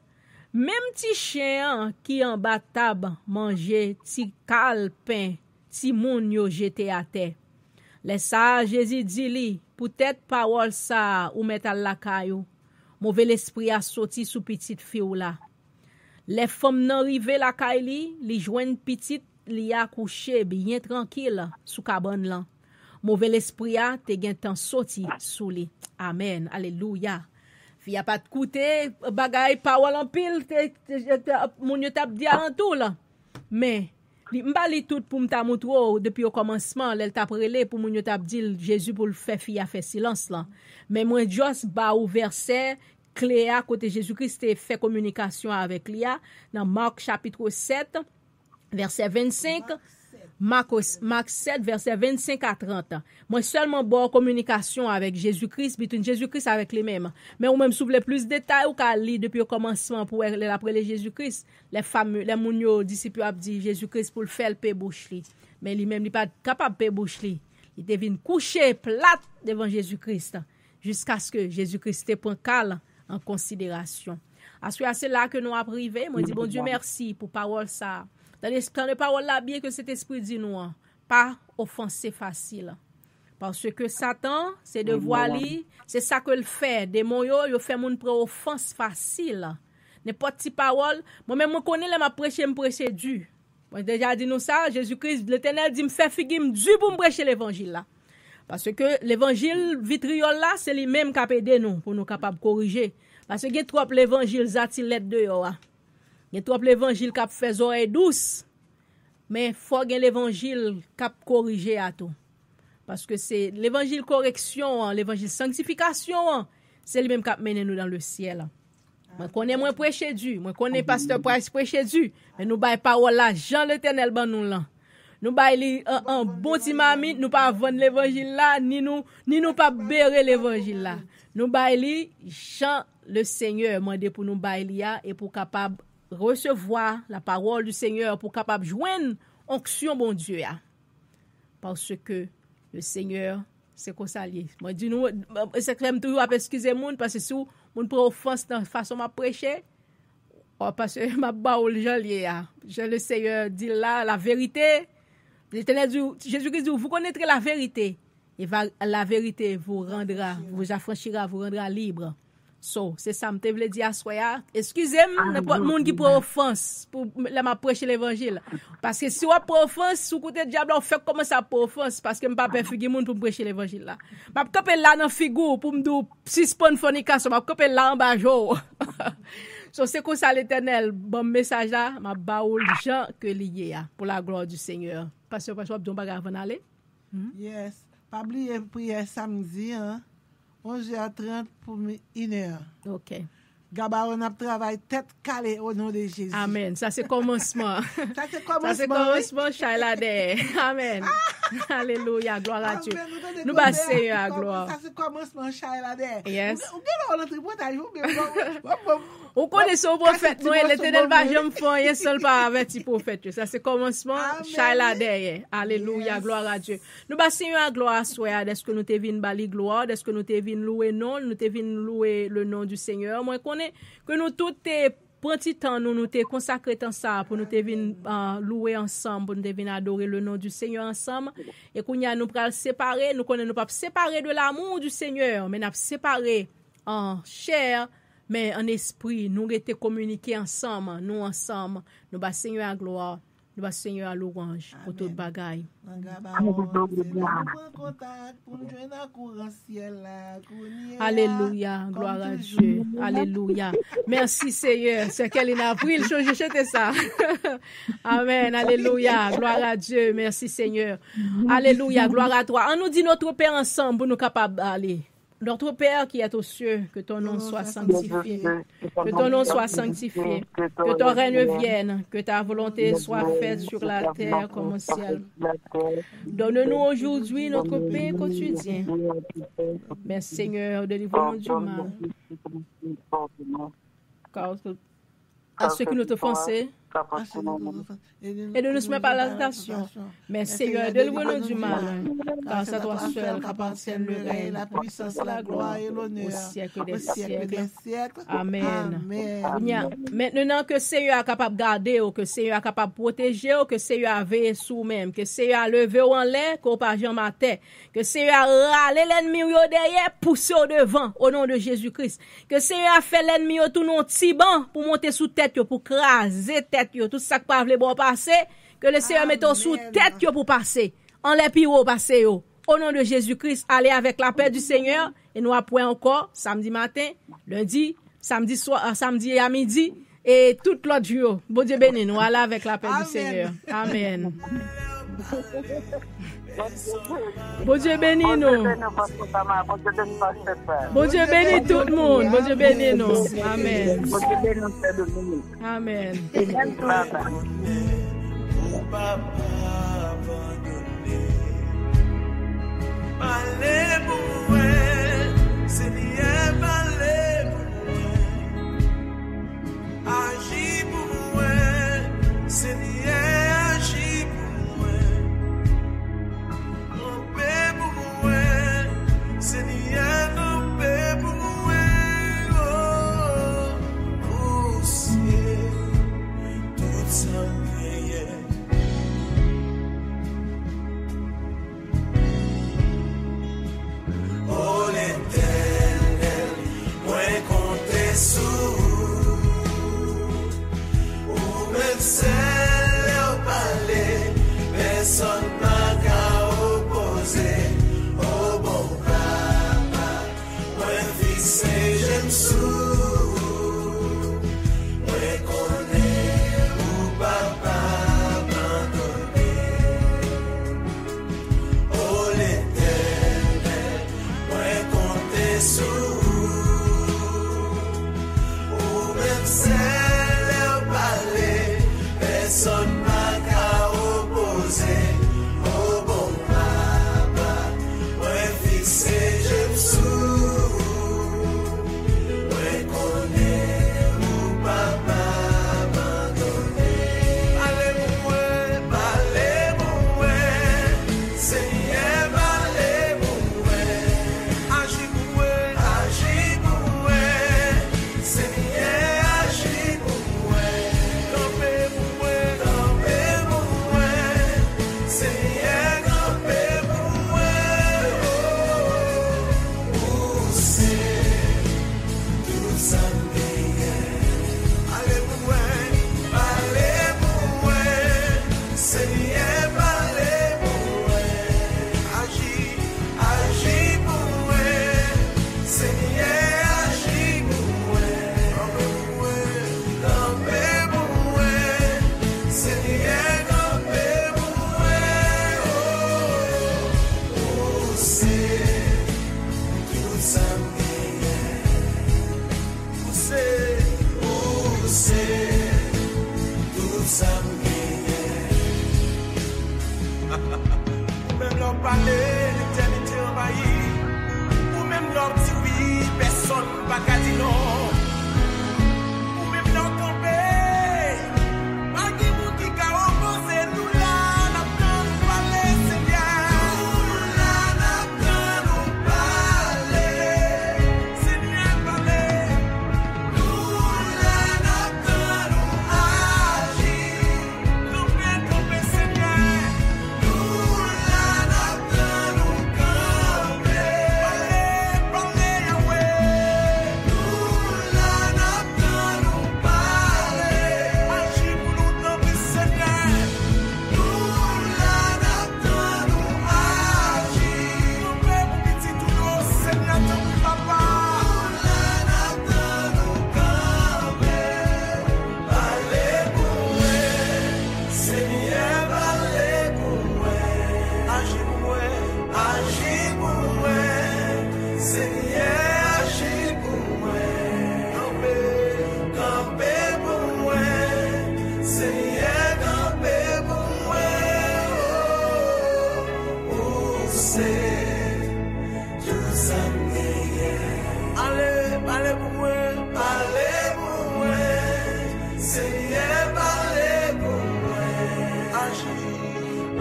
Même ti chien qui en bas table manger ti kal pain, ti moun yo jeté à terre. Les ça Jésus dit li, peut-être parole ça ou mettre à la caillou. Mauvais l'esprit a sorti sous petite fille ou là. Les femmes nan rive la caille li joine petite li a couché bien tranquille sous cabane là. Mauvais l'esprit a te gen temps sorti sous li. Amen. Alléluia. Fi a pas de coûter bagay parole en pile moun yo tap di en tout là. Mais li m'bali tout pour m'ta montrer depuis au commencement l'elle t'a prélé pour moun yo t'a dit Jésus pour le faire fi a fait silence là mais moi juste ba ou verset clé à côté Jésus-Christ fait communication avec Lia dans Marc chapitre 7 verset 25 Marc 7 verset 25 à 30. Moi seulement bon communication avec Jésus-Christ, between Jésus-Christ avec lui-même. Mais ou même souffle plus de détails ou ka li depuis au commencement pour l'après Jésus-Christ, les fameux les moun yo disciples a dit Jésus-Christ pour le faire paix bouche li. Mais lui-même il pas capable paix bouche li. Il devine coucher plate devant Jésus-Christ jusqu'à ce que Jésus-Christ te prend cal en considération. C'est là que nous a privé. Moi dis bon Dieu merci pour parole ça. Dans les paroles là, bien que cet esprit dit nous, pas offenser facile. Parce que Satan, c'est de voiler, c'est ça que le fait. Démon yo fait moun prend offense facile. N'importe petite parole, moi-même je connais les me prêcher du. Moi déjà dit nous ça, Jésus-Christ, l'Éternel dit me fait figuer du pour me prêcher l'évangile là. Parce que l'évangile vitriol là, c'est lui-même qui a aidé nous pour nous capable corriger. Parce que trop l'évangile zatilette de yo. Il y a trop l'évangile qui fait oreille douce, mais faut gen l'évangile qui corriger à tout. Parce que c'est l'évangile correction, l'évangile sanctification, c'est lui-même qui mène nous dans le ciel. Moi connais moi prêcher Dieu, moi connais pasteur prêcher Dieu, mais nous bail parole là, Jean l'Éternel ban nous là. Nous bail un bon petit mamie, nous pas vendre l'évangile là, ni nous pas bérer l'évangile là. Nous bail Jean le Seigneur mandé pour nous bail et pour capable recevoir la parole du Seigneur pour capable joindre onction bon Dieu parce que le Seigneur c'est comme ça lié. Moi dis nous c'est clair toujours excuser moun parce que si moun prend offense dans façon m'a prêcher parce que m'a baoul Jean lié. Je le Seigneur dit là la vérité L'Éternel dit, Jésus-Christ dit, vous connaîtrez la vérité. Et la vérité vous rendra, vous affranchira, vous rendra libre. So, c'est ça, je voulais dire à soya. Excusez-moi, n'importe monde qui prend offense pour la prêcher l'évangile. Parce que si on prend offense, sous côté diable, on fait comment ça prend offense? Parce que je ne peux pas faire monde pour prêcher l'évangile là. Je ne peux pas là dans la figure pour me dire, si je prends fornication, je ne peux pas là en bas jour. So, c'est comme ça l'Éternel. Bon message là, je vais baoul gens que lié pour la gloire du Seigneur. Parce que je vais vous dire avant d'aller. Yes. Pas oublier prière samedi, hein? 11h30 pour 1h. OK. Gabaron a travaillé tête calée au nom de Jésus. Amen. Ça, c'est commencement. Ça, c'est commencement. Ça, c'est commencement, Chailade. Amen. Alléluia. Gloire à Dieu. Nous bassons à gloire. Ça, c'est commencement, Chailade. Yes. Vous connaissez au prophète. Non, l'Éternel va jamais faire un seul pas avec le prophète. Ça, c'est commencement, Chailade. Alléluia. Gloire à Dieu. Nous bassons à gloire à soi. Est-ce que nous te vînes bali gloire? Est-ce que nous te vînes louer non? Nous te vînes louer le nom du Seigneur. Moi, que nous tous te prend temps nous te consacrer dans ça pour nous te venir louer ensemble, pour nous te venir adorer le nom du Seigneur ensemble et qu'on y a nous pral séparer, nous connaissons pas séparer de l'amour du Seigneur, mais nous séparer en chair mais en esprit, nous été communiquer ensemble, nous bas Seigneur à gloire, nous bas Seigneur à louange pour toute bagaille. Alléluia, gloire à Dieu. Alléluia. Merci Seigneur. C'est qu'elle est en avril, je jetais ça. Amen. Alléluia. Gloire à Dieu. Merci Seigneur. Alléluia. Gloire à toi. On nous dit notre Père ensemble pour nous capables d'aller. Notre Père qui est aux cieux, que ton nom soit sanctifié, que ton nom soit sanctifié, que ton règne vienne, que ta volonté soit faite sur la terre comme au ciel. Donne-nous aujourd'hui notre pain quotidien. Mais Seigneur, délivre-nous du mal. Car à ceux qui nous offensent, et ne nous mets pas à la tentation, mais Seigneur, délivre-nous du mal, car c'est toi seul qu'appartient le règne, la puissance, la gloire et l'honneur au siècle des siècles. Amen. Maintenant que Seigneur est capable de garder, que Seigneur est capable de protéger, que Seigneur a veillé sur même, que Seigneur a levé en l'air, qu'on pas jamais à terre, que Seigneur a râlé l'ennemi derrière, poussé au devant, au nom de Jésus-Christ, que Seigneur a fait l'ennemi tout non petit banc pour monter sous tête, pour craser tête. Tout ça que pas vle bon passer, que le Seigneur mette sous tête pour passer. En les piro passer yo. Au nom de Jésus-Christ, allez avec la paix du Seigneur et nous après encore samedi matin, lundi, samedi soir, samedi à midi et tout l'autre jour. Bon Dieu béni nous, allez avec la paix du Seigneur. Amen. Bon Dieu béni nous. Bon Dieu béni tout le monde. Bon Dieu béni nous. Amen. Amen.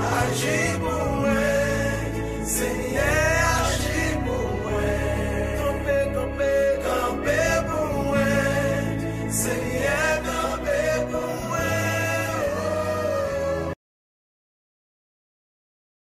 Agis pour moi, Seigneur.